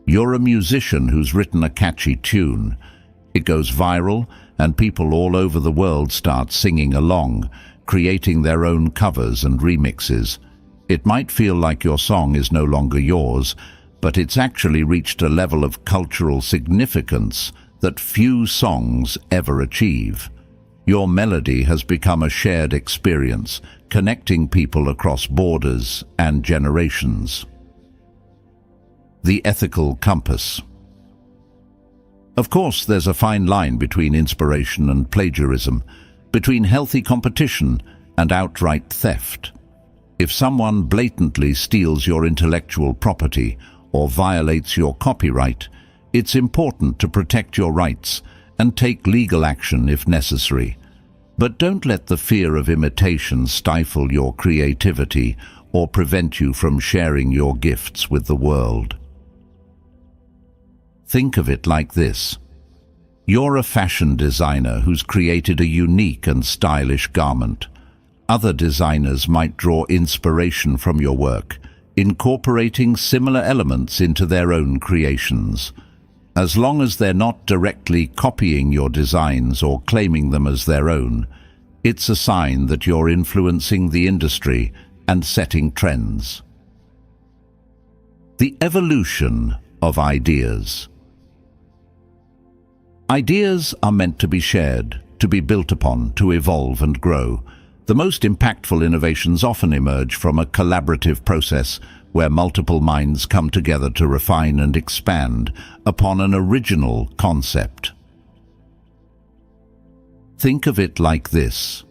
You're a musician who's written a catchy tune. It goes viral, and people all over the world start singing along, creating their own covers and remixes. It might feel like your song is no longer yours, but it's actually reached a level of cultural significance that few songs ever achieve. Your melody has become a shared experience, connecting people across borders and generations. The ethical compass. Of course, there's a fine line between inspiration and plagiarism, between healthy competition and outright theft. If someone blatantly steals your intellectual property or violates your copyright, it's important to protect your rights and take legal action if necessary. But don't let the fear of imitation stifle your creativity or prevent you from sharing your gifts with the world. Think of it like this. You're a fashion designer who's created a unique and stylish garment. Other designers might draw inspiration from your work, incorporating similar elements into their own creations. As long as they're not directly copying your designs or claiming them as their own, it's a sign that you're influencing the industry and setting trends. The evolution of ideas. Ideas are meant to be shared, to be built upon, to evolve and grow. The most impactful innovations often emerge from a collaborative process where multiple minds come together to refine and expand upon an original concept. Think of it like this.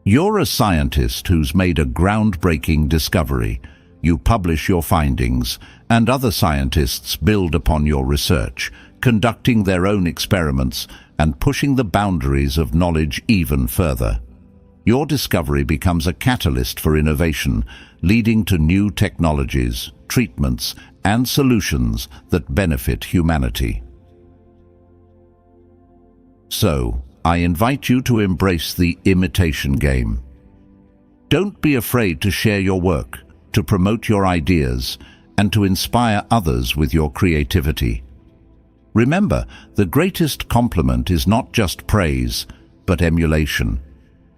You're a scientist who's made a groundbreaking discovery. You publish your findings, and other scientists build upon your research, conducting their own experiments and pushing the boundaries of knowledge even further. Your discovery becomes a catalyst for innovation, leading to new technologies, treatments, and solutions that benefit humanity. So, I invite you to embrace the imitation game. Don't be afraid to share your work, to promote your ideas, and to inspire others with your creativity. Remember, the greatest compliment is not just praise, but emulation.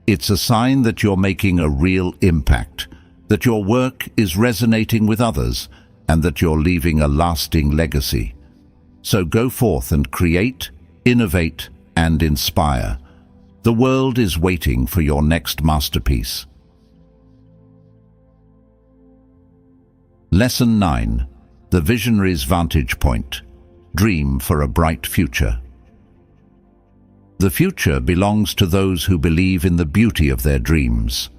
It's a sign that you're making a real impact, that your work is resonating with others, and that you're leaving a lasting legacy. So go forth and create, innovate, and inspire. The world is waiting for your next masterpiece. Lesson 9. The Visionary's Vantage Point. Dream for a bright future. The future belongs to those who believe in the beauty of their dreams.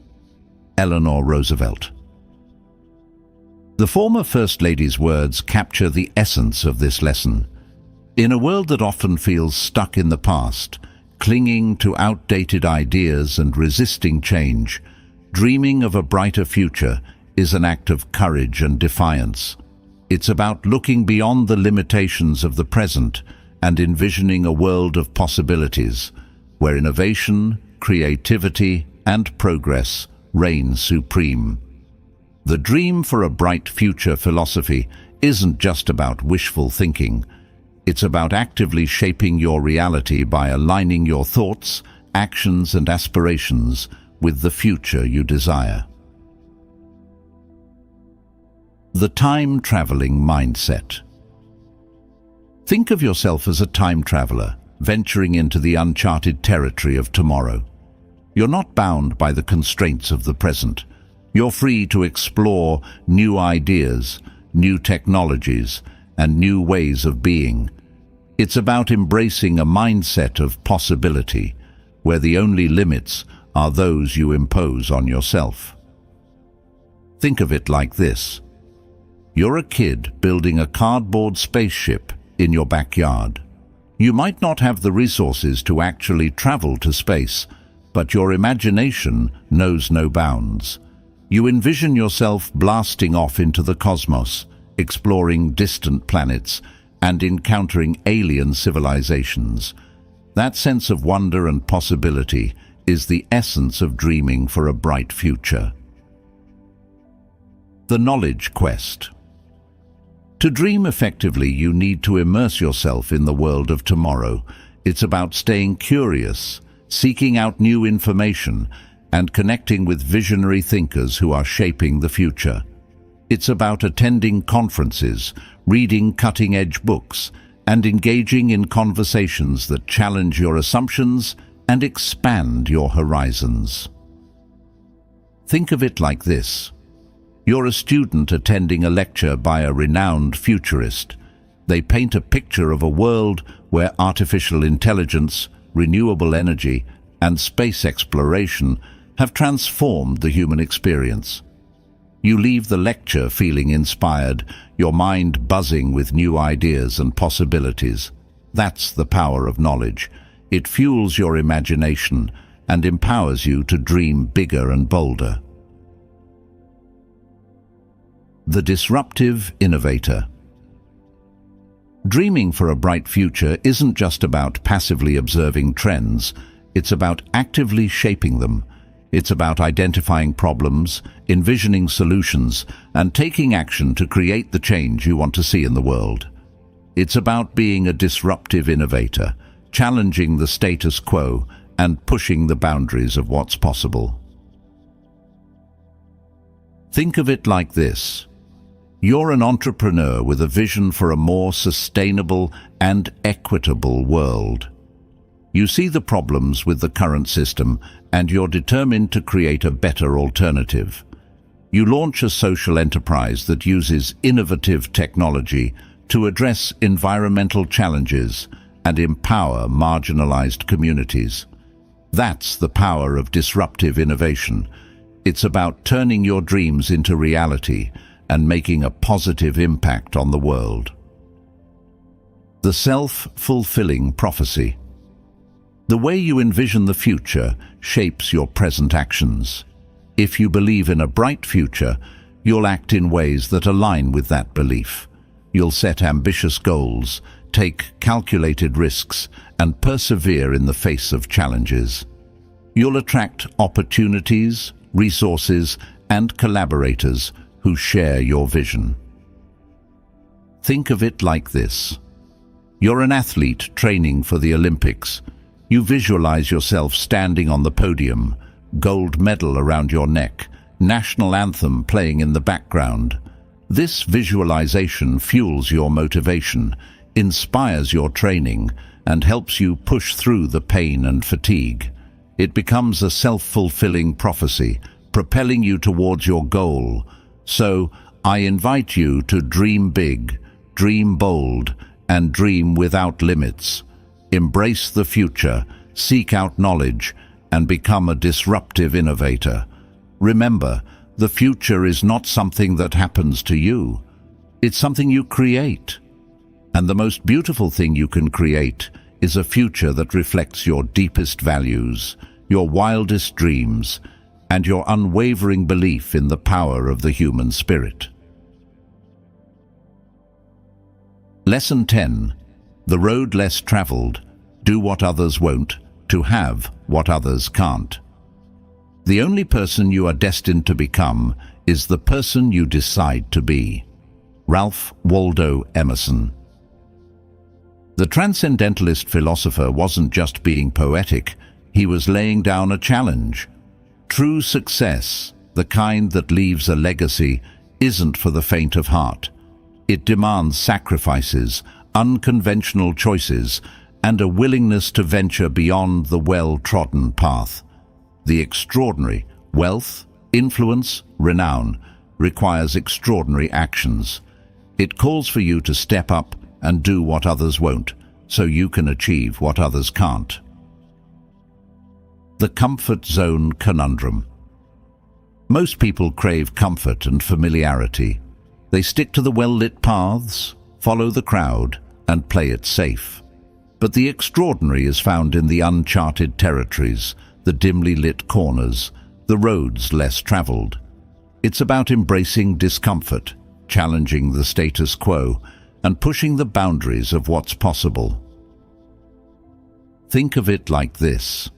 Eleanor Roosevelt. The former First Lady's words capture the essence of this lesson. In a world that often feels stuck in the past, clinging to outdated ideas and resisting change, dreaming of a brighter future is an act of courage and defiance. It's about looking beyond the limitations of the present and envisioning a world of possibilities, where innovation, creativity, and progress reign supreme. The Dream for a Bright Future philosophy isn't just about wishful thinking. It's about actively shaping your reality by aligning your thoughts, actions, and aspirations with the future you desire. The time-traveling mindset. Think of yourself as a time traveler, venturing into the uncharted territory of tomorrow. You're not bound by the constraints of the present. You're free to explore new ideas, new technologies, and new ways of being. It's about embracing a mindset of possibility, where the only limits are those you impose on yourself. Think of it like this. You're a kid building a cardboard spaceship in your backyard. You might not have the resources to actually travel to space, but your imagination knows no bounds. You envision yourself blasting off into the cosmos, exploring distant planets, and encountering alien civilizations. That sense of wonder and possibility is the essence of dreaming for a bright future. The knowledge quest. To dream effectively, you need to immerse yourself in the world of tomorrow. It's about staying curious, seeking out new information, and connecting with visionary thinkers who are shaping the future. It's about attending conferences, reading cutting-edge books, and engaging in conversations that challenge your assumptions and expand your horizons. Think of it like this. You're a student attending a lecture by a renowned futurist. They paint a picture of a world where artificial intelligence, renewable energy, and space exploration have transformed the human experience. You leave the lecture feeling inspired, your mind buzzing with new ideas and possibilities. That's the power of knowledge. It fuels your imagination and empowers you to dream bigger and bolder. The disruptive innovator. Dreaming for a bright future isn't just about passively observing trends, it's about actively shaping them. It's about identifying problems, envisioning solutions, and taking action to create the change you want to see in the world. It's about being a disruptive innovator, challenging the status quo and pushing the boundaries of what's possible. Think of it like this. You're an entrepreneur with a vision for a more sustainable and equitable world. You see the problems with the current system, and you're determined to create a better alternative. You launch a social enterprise that uses innovative technology to address environmental challenges and empower marginalized communities. That's the power of disruptive innovation. It's about turning your dreams into reality and making a positive impact on the world. The self-fulfilling prophecy. The way you envision the future shapes your present actions. If you believe in a bright future, you'll act in ways that align with that belief. You'll set ambitious goals, take calculated risks, and persevere in the face of challenges. You'll attract opportunities, resources, and collaborators who share your vision. Think of it like this. You're an athlete training for the Olympics. You visualize yourself standing on the podium, gold medal around your neck, national anthem playing in the background. This visualization fuels your motivation, inspires your training, and helps you push through the pain and fatigue. It becomes a self-fulfilling prophecy, propelling you towards your goal. So, I invite you to dream big, dream bold, and dream without limits. Embrace the future, seek out knowledge, and become a disruptive innovator. Remember, the future is not something that happens to you. It's something you create. And the most beautiful thing you can create is a future that reflects your deepest values, your wildest dreams, and your unwavering belief in the power of the human spirit. Lesson 10. The road less traveled. Do what others won't, to have what others can't. The only person you are destined to become is the person you decide to be. Ralph Waldo Emerson. The transcendentalist philosopher wasn't just being poetic, he was laying down a challenge. True success, the kind that leaves a legacy, isn't for the faint of heart. It demands sacrifices, unconventional choices, and a willingness to venture beyond the well-trodden path. The extraordinary, wealth, influence, renown, requires extraordinary actions. It calls for you to step up and do what others won't, so you can achieve what others can't. The comfort zone conundrum. Most people crave comfort and familiarity. They stick to the well-lit paths, follow the crowd, and play it safe. But the extraordinary is found in the uncharted territories, the dimly lit corners, the roads less traveled. It's about embracing discomfort, challenging the status quo, and pushing the boundaries of what's possible. Think of it like this.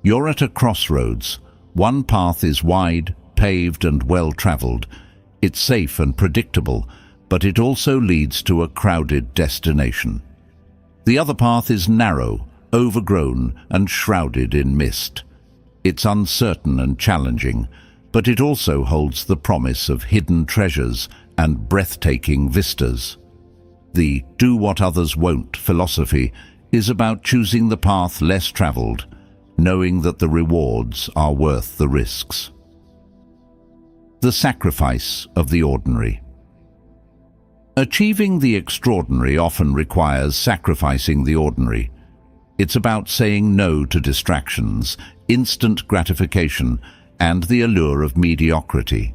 You're at a crossroads. One path is wide, paved, and well-traveled. It's safe and predictable, but it also leads to a crowded destination. The other path is narrow, overgrown, and shrouded in mist. It's uncertain and challenging, but it also holds the promise of hidden treasures and breathtaking vistas. The "do what others won't" philosophy is about choosing the path less traveled, knowing that the rewards are worth the risks. The sacrifice of the ordinary. Achieving the extraordinary often requires sacrificing the ordinary. It's about saying no to distractions, instant gratification, and the allure of mediocrity.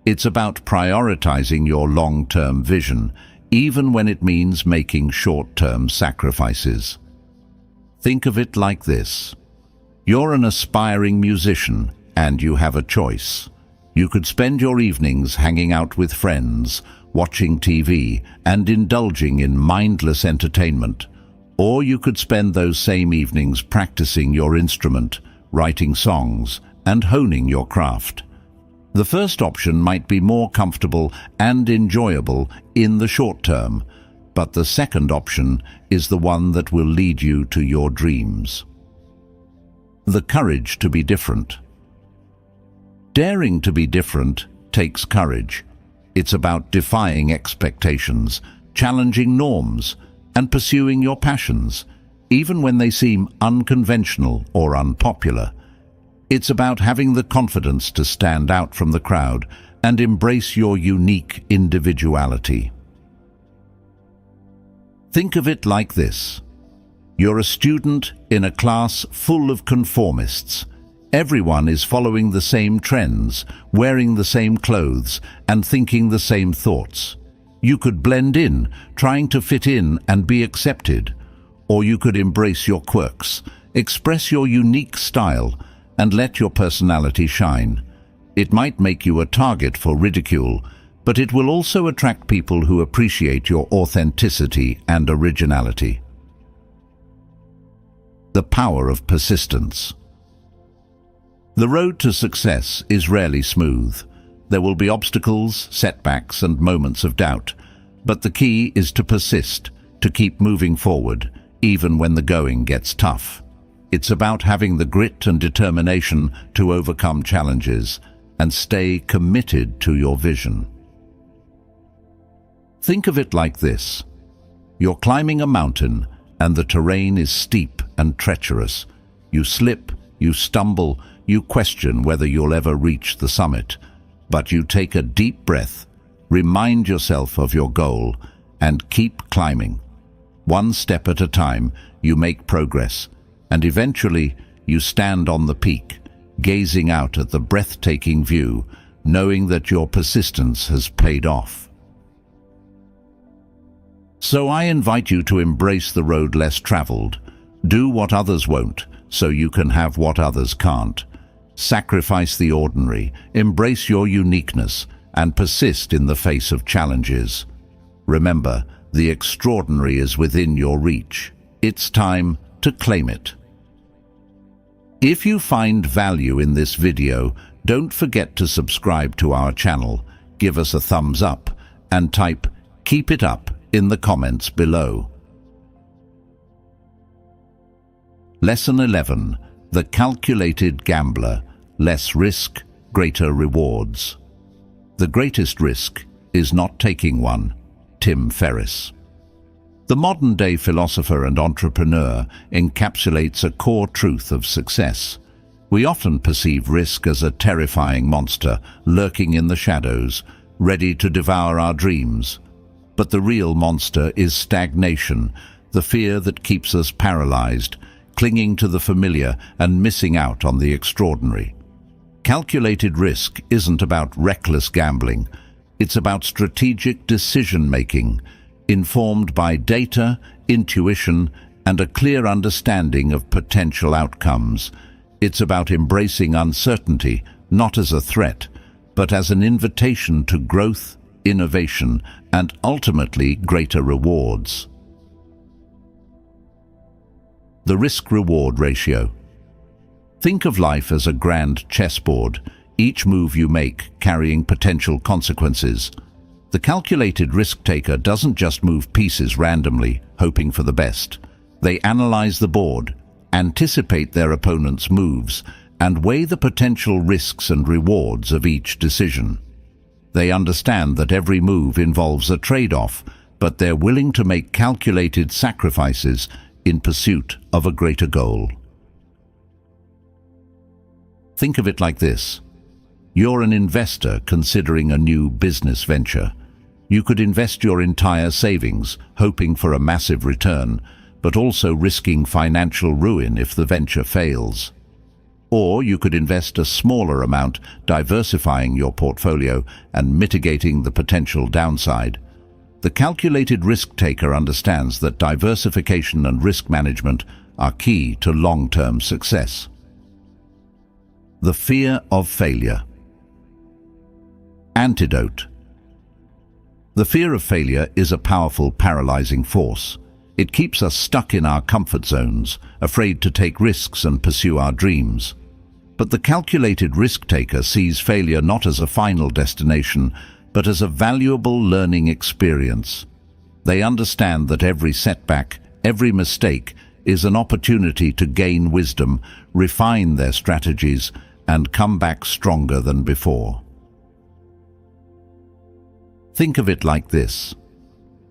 It's about prioritizing your long-term vision, even when it means making short-term sacrifices. Think of it like this. You're an aspiring musician, and you have a choice. You could spend your evenings hanging out with friends, watching TV, and indulging in mindless entertainment. Or you could spend those same evenings practicing your instrument, writing songs, and honing your craft. The first option might be more comfortable and enjoyable in the short term, but the second option is the one that will lead you to your dreams. The courage to be different. Daring to be different takes courage. It's about defying expectations, challenging norms, and pursuing your passions, even when they seem unconventional or unpopular. It's about having the confidence to stand out from the crowd and embrace your unique individuality. Think of it like this. You're a student in a class full of conformists. Everyone is following the same trends, wearing the same clothes, and thinking the same thoughts. You could blend in, trying to fit in and be accepted. Or you could embrace your quirks, express your unique style, and let your personality shine. It might make you a target for ridicule, but it will also attract people who appreciate your authenticity and originality. The power of persistence. The road to success is rarely smooth. There will be obstacles, setbacks, and moments of doubt, but the key is to persist, to keep moving forward, even when the going gets tough. It's about having the grit and determination to overcome challenges and stay committed to your vision. Think of it like this. You're climbing a mountain, and the terrain is steep and treacherous. You slip, you stumble, you question whether you'll ever reach the summit. But you take a deep breath, remind yourself of your goal, and keep climbing. One step at a time, you make progress, and eventually you stand on the peak, gazing out at the breathtaking view, knowing that your persistence has paid off. So I invite you to embrace the road less traveled. Do what others won't, so you can have what others can't. Sacrifice the ordinary, embrace your uniqueness, and persist in the face of challenges. Remember, the extraordinary is within your reach. It's time to claim it. If you find value in this video, don't forget to subscribe to our channel, give us a thumbs up, and type "Keep it up" in the comments below. Lesson 11. The Calculated Gambler. Less risk, greater rewards. The greatest risk is not taking one. Tim Ferriss. The modern-day philosopher and entrepreneur encapsulates a core truth of success. We often perceive risk as a terrifying monster lurking in the shadows, ready to devour our dreams. But the real monster is stagnation, the fear that keeps us paralyzed, clinging to the familiar and missing out on the extraordinary. Calculated risk isn't about reckless gambling. It's about strategic decision-making, informed by data, intuition, and a clear understanding of potential outcomes. It's about embracing uncertainty, not as a threat, but as an invitation to growth, innovation, and ultimately greater rewards. The risk-reward ratio. Think of life as a grand chessboard, each move you make carrying potential consequences. The calculated risk-taker doesn't just move pieces randomly, hoping for the best. They analyze the board, anticipate their opponent's moves, and weigh the potential risks and rewards of each decision. They understand that every move involves a trade-off, but they're willing to make calculated sacrifices in pursuit of a greater goal. Think of it like this. You're an investor considering a new business venture. You could invest your entire savings, hoping for a massive return, but also risking financial ruin if the venture fails. Or you could invest a smaller amount, diversifying your portfolio and mitigating the potential downside. The calculated risk-taker understands that diversification and risk management are key to long-term success. The fear of failure. Antidote. The fear of failure is a powerful, paralyzing force. It keeps us stuck in our comfort zones, afraid to take risks and pursue our dreams. But the calculated risk-taker sees failure not as a final destination, but as a valuable learning experience. They understand that every setback, every mistake, is an opportunity to gain wisdom, refine their strategies, and come back stronger than before. Think of it like this.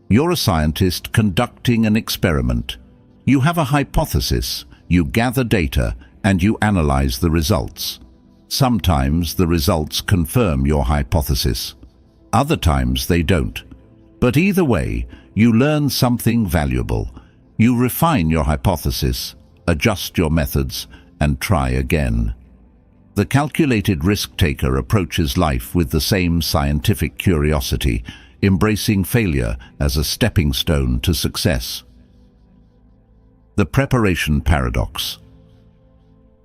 You're a scientist conducting an experiment. You have a hypothesis, you gather data, and you analyze the results. Sometimes the results confirm your hypothesis. Other times they don't. But either way, you learn something valuable. You refine your hypothesis, adjust your methods, and try again. The calculated risk-taker approaches life with the same scientific curiosity, embracing failure as a stepping stone to success. The preparation paradox.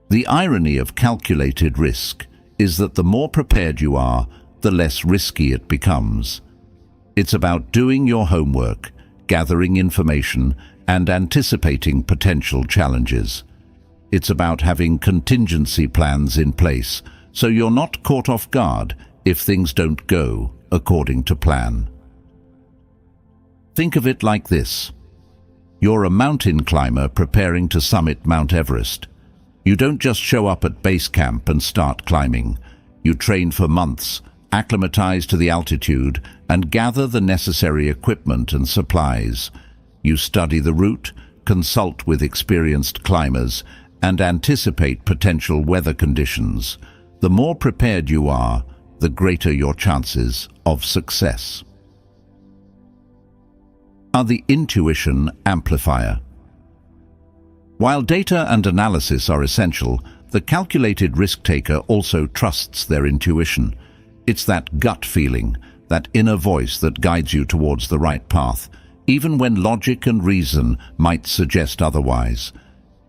The irony of calculated risk is that the more prepared you are, the less risky it becomes. It's about doing your homework, gathering information, and anticipating potential challenges. It's about having contingency plans in place, so you're not caught off guard if things don't go according to plan. Think of it like this. You're a mountain climber preparing to summit Mount Everest. You don't just show up at base camp and start climbing. You train for months, acclimatize to the altitude, and gather the necessary equipment and supplies. You study the route, consult with experienced climbers, and anticipate potential weather conditions. The more prepared you are, the greater your chances of success. The intuition amplifier. While data and analysis are essential, the calculated risk-taker also trusts their intuition. It's that gut feeling, that inner voice that guides you towards the right path, even when logic and reason might suggest otherwise.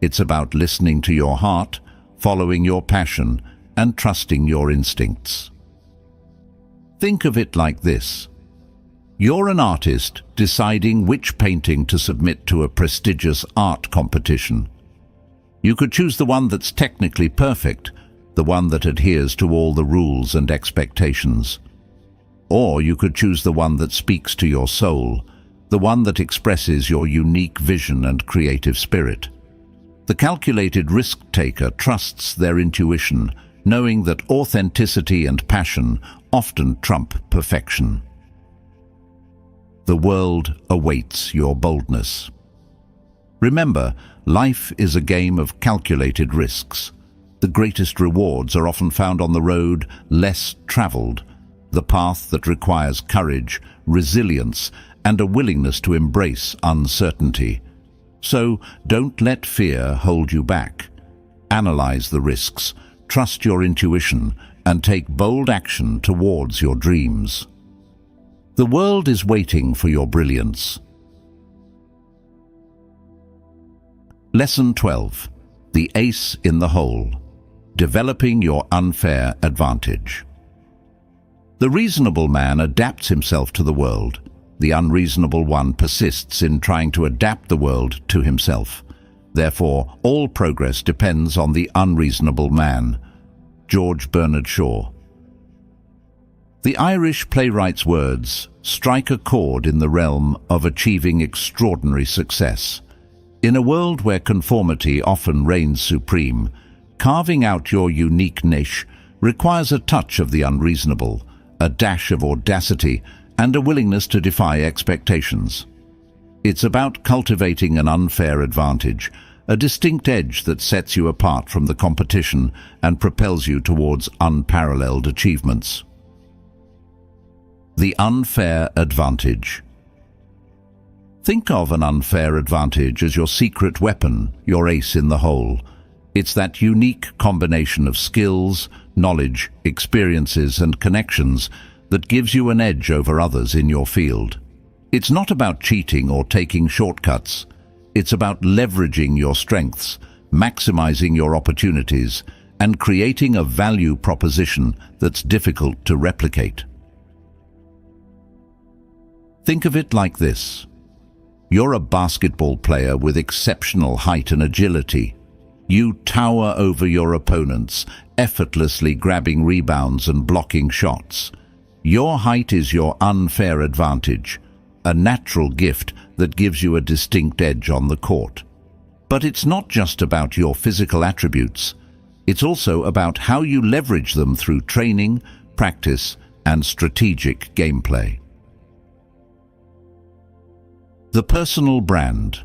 It's about listening to your heart, following your passion, and trusting your instincts. Think of it like this. You're an artist deciding which painting to submit to a prestigious art competition. You could choose the one that's technically perfect, the one that adheres to all the rules and expectations. Or you could choose the one that speaks to your soul, the one that expresses your unique vision and creative spirit. The calculated risk-taker trusts their intuition, knowing that authenticity and passion often trump perfection. The world awaits your boldness. Remember, life is a game of calculated risks. The greatest rewards are often found on the road less traveled, the path that requires courage, resilience, and a willingness to embrace uncertainty. So, don't let fear hold you back. Analyze the risks, trust your intuition, and take bold action towards your dreams. The world is waiting for your brilliance. Lesson 12. The ace in the hole. Developing your unfair advantage. The reasonable man adapts himself to the world. The unreasonable one persists in trying to adapt the world to himself. Therefore, all progress depends on the unreasonable man. George Bernard Shaw. The Irish playwright's words strike a chord in the realm of achieving extraordinary success. In a world where conformity often reigns supreme, carving out your unique niche requires a touch of the unreasonable, a dash of audacity, and a willingness to defy expectations. It's about cultivating an unfair advantage, a distinct edge that sets you apart from the competition and propels you towards unparalleled achievements. The unfair advantage. Think of an unfair advantage as your secret weapon, your ace in the hole. It's that unique combination of skills, knowledge, experiences, and connections that gives you an edge over others in your field. It's not about cheating or taking shortcuts. It's about leveraging your strengths, maximizing your opportunities, and creating a value proposition that's difficult to replicate. Think of it like this. You're a basketball player with exceptional height and agility. You tower over your opponents, effortlessly grabbing rebounds and blocking shots. Your height is your unfair advantage, a natural gift that gives you a distinct edge on the court. But it's not just about your physical attributes. It's also about how you leverage them through training, practice, and strategic gameplay. The personal brand.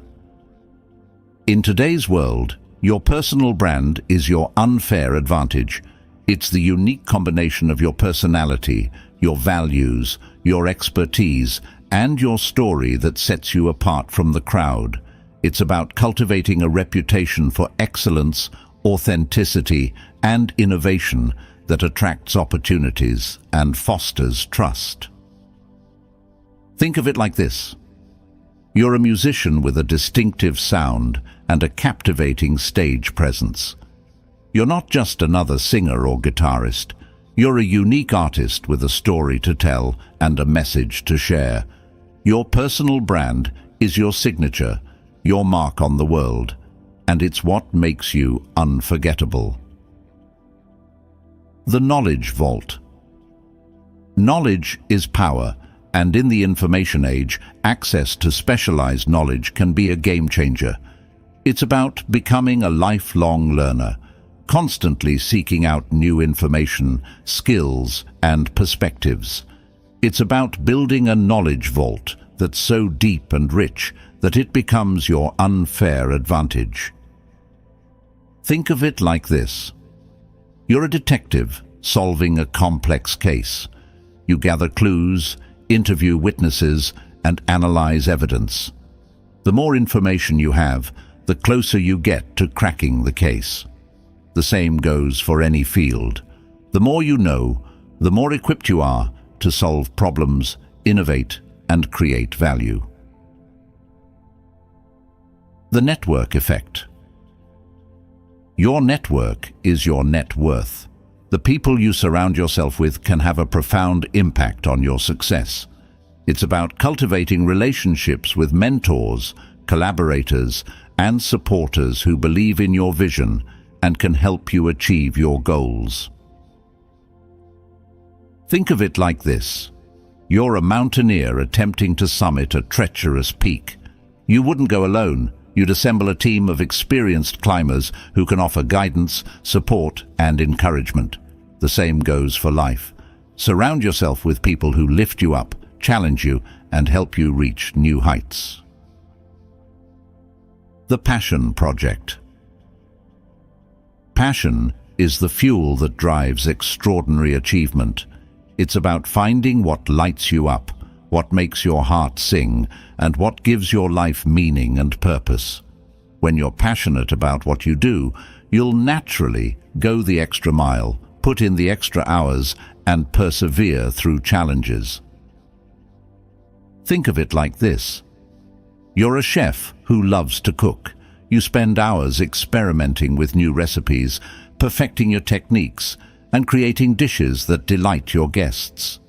In today's world, your personal brand is your unfair advantage. It's the unique combination of your personality, your values, your expertise, and your story that sets you apart from the crowd. It's about cultivating a reputation for excellence, authenticity, and innovation that attracts opportunities and fosters trust. Think of it like this. You're a musician with a distinctive sound and a captivating stage presence. You're not just another singer or guitarist. You're a unique artist with a story to tell and a message to share. Your personal brand is your signature, your mark on the world, and it's what makes you unforgettable. The Knowledge Vault. Knowledge is power, and in the information age, access to specialized knowledge can be a game changer. It's about becoming a lifelong learner, constantly seeking out new information, skills, and perspectives. It's about building a knowledge vault that's so deep and rich that it becomes your unfair advantage. Think of it like this. You're a detective solving a complex case. You gather clues, interview witnesses, and analyze evidence. The more information you have, the closer you get to cracking the case. The same goes for any field. The more you know, the more equipped you are to solve problems, innovate, and create value. The network effect. Your network is your net worth. The people you surround yourself with can have a profound impact on your success. It's about cultivating relationships with mentors, collaborators, and supporters who believe in your vision and can help you achieve your goals. Think of it like this. You're a mountaineer attempting to summit a treacherous peak. You wouldn't go alone. You'd assemble a team of experienced climbers who can offer guidance, support, and encouragement. The same goes for life. Surround yourself with people who lift you up, challenge you, and help you reach new heights. The Passion Project. Passion is the fuel that drives extraordinary achievement. It's about finding what lights you up, what makes your heart sing, and what gives your life meaning and purpose. When you're passionate about what you do, you'll naturally go the extra mile, put in the extra hours, and persevere through challenges. Think of it like this. You're a chef who loves to cook. You spend hours experimenting with new recipes, perfecting your techniques, and creating dishes that delight your guests.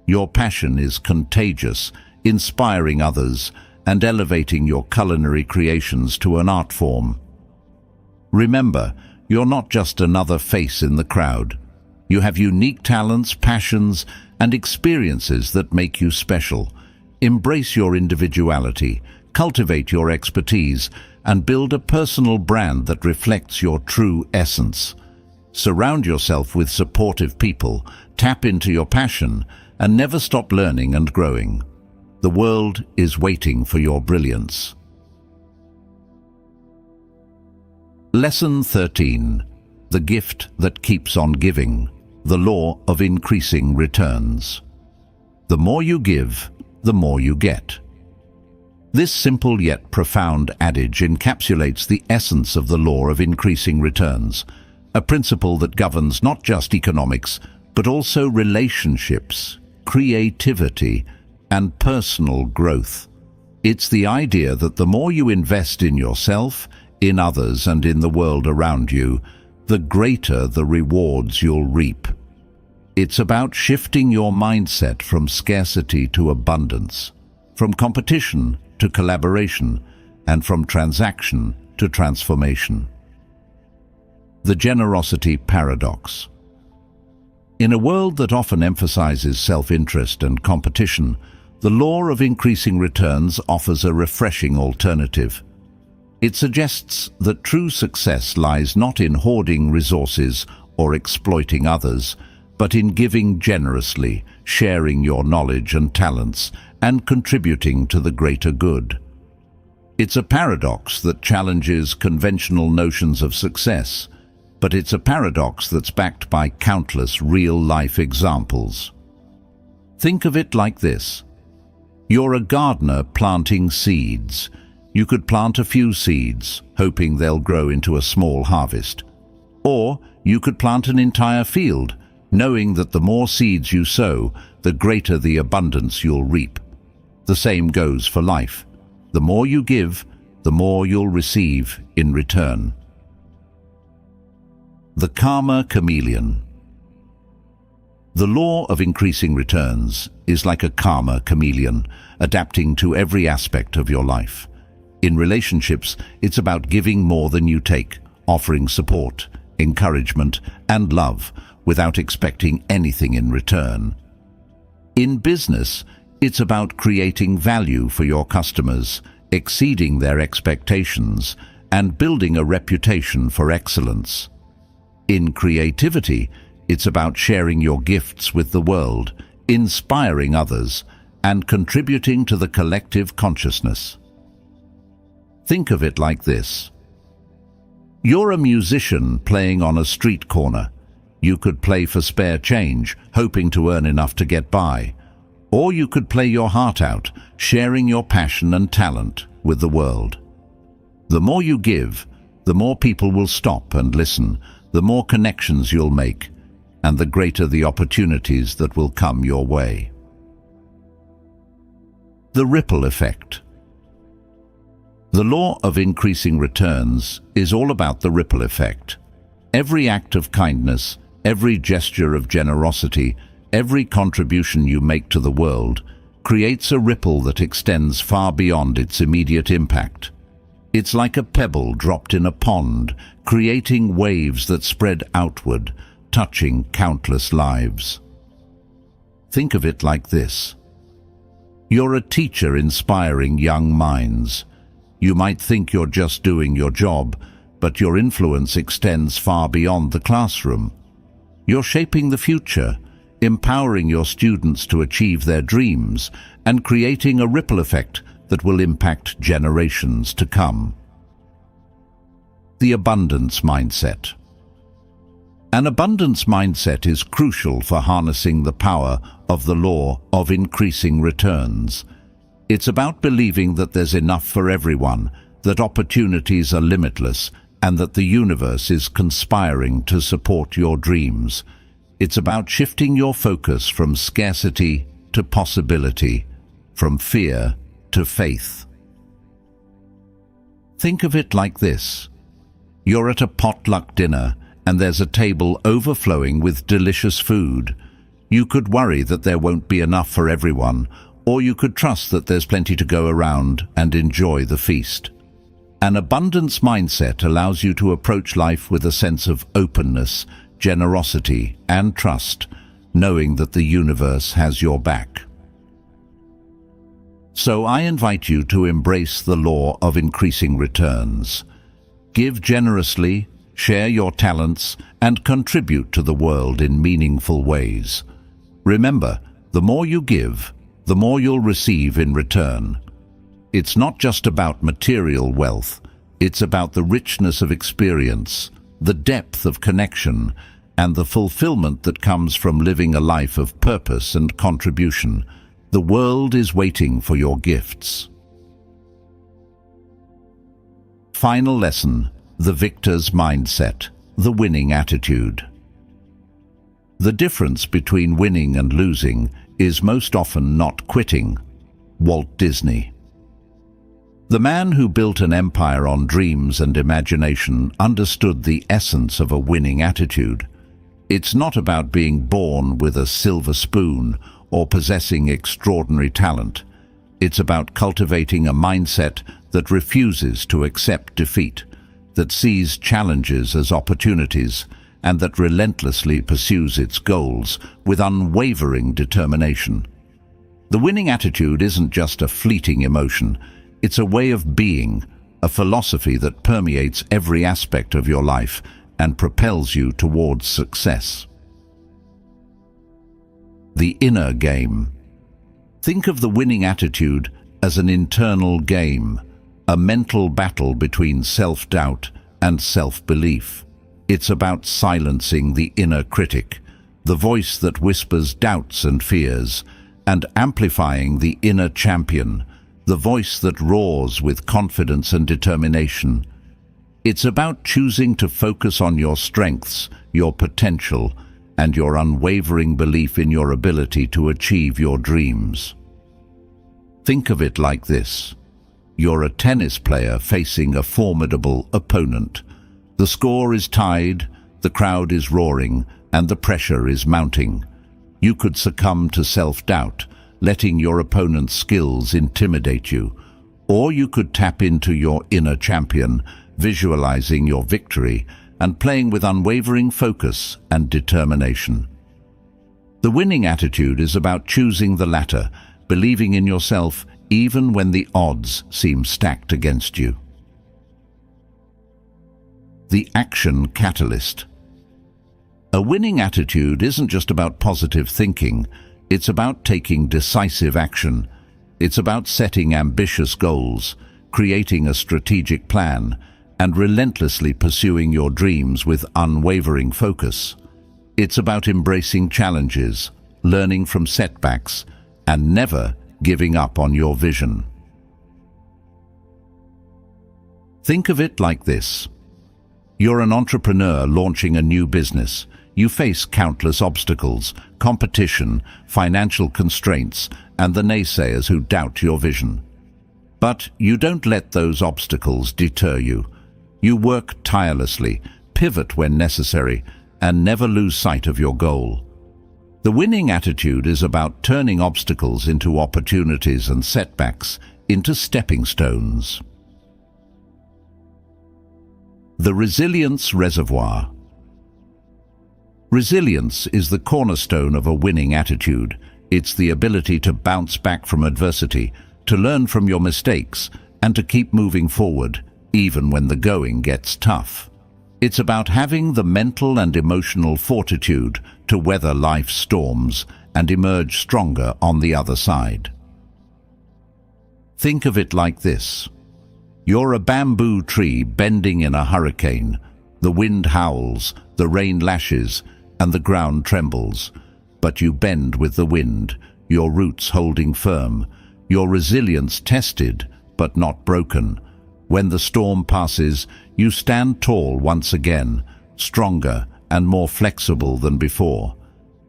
Your passion is contagious, inspiring others, and elevating your culinary creations to an art form. Remember, you're not just another face in the crowd. You have unique talents, passions, and experiences that make you special. Embrace your individuality, cultivate your expertise, and build a personal brand that reflects your true essence. Surround yourself with supportive people, tap into your passion, and never stop learning and growing. The world is waiting for your brilliance. Lesson 13. The gift that keeps on giving. The law of increasing returns. The more you give, the more you get. This simple yet profound adage encapsulates the essence of the law of increasing returns, a principle that governs not just economics, but also relationships, creativity, and personal growth. It's the idea that the more you invest in yourself, in others, and in the world around you, the greater the rewards you'll reap. It's about shifting your mindset from scarcity to abundance, from competition to collaboration, and from transaction to transformation. The generosity paradox. In a world that often emphasizes self-interest and competition, the law of increasing returns offers a refreshing alternative. It suggests that true success lies not in hoarding resources or exploiting others, but in giving generously, sharing your knowledge and talents, and contributing to the greater good. It's a paradox that challenges conventional notions of success, but it's a paradox that's backed by countless real-life examples. Think of it like this. You're a gardener planting seeds. You could plant a few seeds, hoping they'll grow into a small harvest. Or you could plant an entire field, knowing that the more seeds you sow, the greater the abundance you'll reap. The same goes for life. The more you give, the more you'll receive in return. The Karma Chameleon. The law of increasing returns is like a karma chameleon, adapting to every aspect of your life. In relationships, it's about giving more than you take, offering support, encouragement, and love without expecting anything in return. In business, it's about creating value for your customers, exceeding their expectations, and building a reputation for excellence. In creativity, it's about sharing your gifts with the world, inspiring others, and contributing to the collective consciousness. Think of it like this. You're a musician playing on a street corner. You could play for spare change, hoping to earn enough to get by. Or you could play your heart out, sharing your passion and talent with the world. The more you give, the more people will stop and listen, the more connections you'll make, and the greater the opportunities that will come your way. The ripple effect. The law of increasing returns is all about the ripple effect. Every act of kindness, Every gesture of generosity, every contribution you make to the world, creates a ripple that extends far beyond its immediate impact. It's like a pebble dropped in a pond, creating waves that spread outward, touching countless lives. Think of it like this. You're a teacher inspiring young minds. You might think you're just doing your job, but your influence extends far beyond the classroom. You're shaping the future, empowering your students to achieve their dreams, and creating a ripple effect that will impact generations to come. The abundance mindset. An abundance mindset is crucial for harnessing the power of the law of increasing returns. It's about believing that there's enough for everyone, that opportunities are limitless, and that the universe is conspiring to support your dreams. It's about shifting your focus from scarcity to possibility, from fear to faith. Think of it like this. You're at a potluck dinner, and there's a table overflowing with delicious food. You could worry that there won't be enough for everyone, or you could trust that there's plenty to go around and enjoy the feast. An abundance mindset allows you to approach life with a sense of openness, generosity, and trust, knowing that the universe has your back. So I invite you to embrace the law of increasing returns. Give generously, share your talents, and contribute to the world in meaningful ways. Remember, the more you give, the more you'll receive in return. It's not just about material wealth, it's about the richness of experience, the depth of connection, and the fulfillment that comes from living a life of purpose and contribution. The world is waiting for your gifts. Final lesson: the victor's mindset, the winning attitude. The difference between winning and losing is most often not quitting. Walt Disney. The man who built an empire on dreams and imagination understood the essence of a winning attitude. It's not about being born with a silver spoon or possessing extraordinary talent. It's about cultivating a mindset that refuses to accept defeat, that sees challenges as opportunities, and that relentlessly pursues its goals with unwavering determination. The winning attitude isn't just a fleeting emotion, it's a way of being, a philosophy that permeates every aspect of your life and propels you towards success. The inner game. Think of the winning attitude as an internal game, a mental battle between self-doubt and self-belief. It's about silencing the inner critic, the voice that whispers doubts and fears, and amplifying the inner champion, the voice that roars with confidence and determination. It's about choosing to focus on your strengths, your potential, and your unwavering belief in your ability to achieve your dreams. Think of it like this. You're a tennis player facing a formidable opponent. The score is tied, the crowd is roaring, and the pressure is mounting. You could succumb to self-doubt, letting your opponent's skills intimidate you. Or you could tap into your inner champion, visualizing your victory and playing with unwavering focus and determination. The winning attitude is about choosing the latter, believing in yourself even when the odds seem stacked against you. The action catalyst. A winning attitude isn't just about positive thinking, it's about taking decisive action. It's about setting ambitious goals, creating a strategic plan, and relentlessly pursuing your dreams with unwavering focus. It's about embracing challenges, learning from setbacks, and never giving up on your vision. Think of it like this. You're an entrepreneur launching a new business. You face countless obstacles, competition, financial constraints, and the naysayers who doubt your vision. But you don't let those obstacles deter you. You work tirelessly, pivot when necessary, and never lose sight of your goal. The winning attitude is about turning obstacles into opportunities and setbacks into stepping stones. The resilience reservoir. Resilience is the cornerstone of a winning attitude. It's the ability to bounce back from adversity, to learn from your mistakes, and to keep moving forward, even when the going gets tough. It's about having the mental and emotional fortitude to weather life's storms and emerge stronger on the other side. Think of it like this. You're a bamboo tree bending in a hurricane. The wind howls, the rain lashes, and the ground trembles. But you bend with the wind, your roots holding firm, your resilience tested but not broken. When the storm passes, you stand tall once again, stronger and more flexible than before.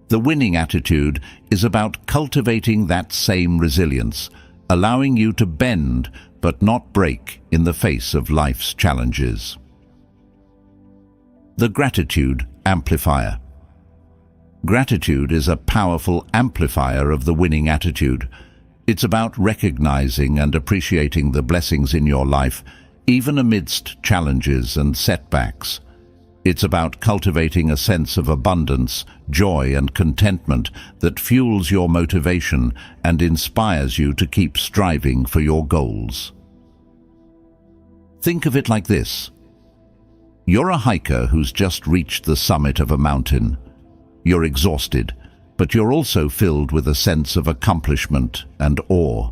The winning attitude is about cultivating that same resilience, allowing you to bend but not break in the face of life's challenges. The gratitude amplifier. Gratitude is a powerful amplifier of the winning attitude. It's about recognizing and appreciating the blessings in your life, even amidst challenges and setbacks. It's about cultivating a sense of abundance, joy, and contentment that fuels your motivation and inspires you to keep striving for your goals. Think of it like this. You're a hiker who's just reached the summit of a mountain. You're exhausted, but you're also filled with a sense of accomplishment and awe.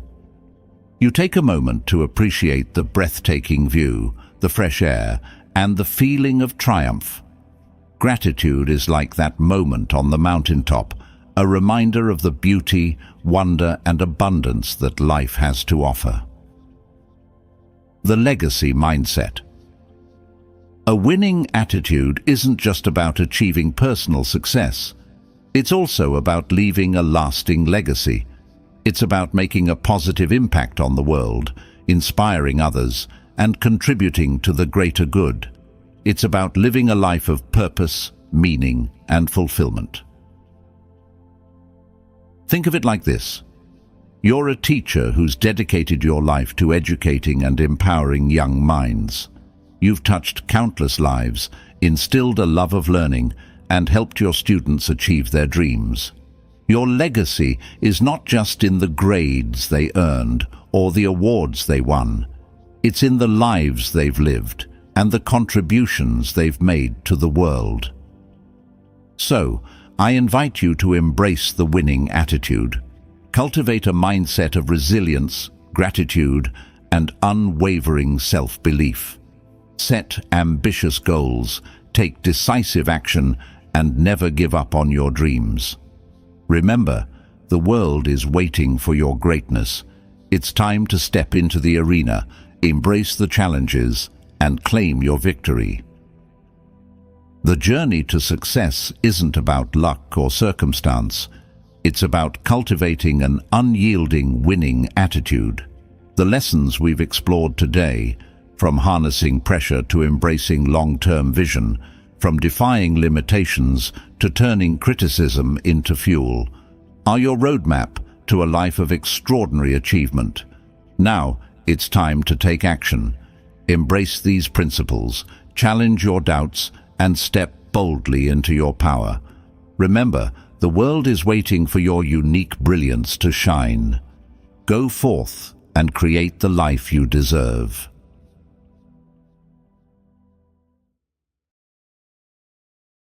You take a moment to appreciate the breathtaking view, the fresh air, and the feeling of triumph. Gratitude is like that moment on the mountaintop, a reminder of the beauty, wonder, and abundance that life has to offer. The legacy mindset. A winning attitude isn't just about achieving personal success. It's also about leaving a lasting legacy. It's about making a positive impact on the world, inspiring others, and contributing to the greater good. It's about living a life of purpose, meaning, and fulfillment. Think of it like this. You're a teacher who's dedicated your life to educating and empowering young minds. You've touched countless lives, instilled a love of learning, and helped your students achieve their dreams. Your legacy is not just in the grades they earned or the awards they won. It's in the lives they've lived and the contributions they've made to the world. So, I invite you to embrace the winning attitude. Cultivate a mindset of resilience, gratitude, and unwavering self-belief. Set ambitious goals, take decisive action, and never give up on your dreams. Remember, the world is waiting for your greatness. It's time to step into the arena, embrace the challenges, and claim your victory. The journey to success isn't about luck or circumstance. It's about cultivating an unyielding winning attitude. The lessons we've explored today, from harnessing pressure to embracing long-term vision, from defying limitations to turning criticism into fuel, are your roadmap to a life of extraordinary achievement. Now, it's time to take action. Embrace these principles, challenge your doubts, and step boldly into your power. Remember, the world is waiting for your unique brilliance to shine. Go forth and create the life you deserve.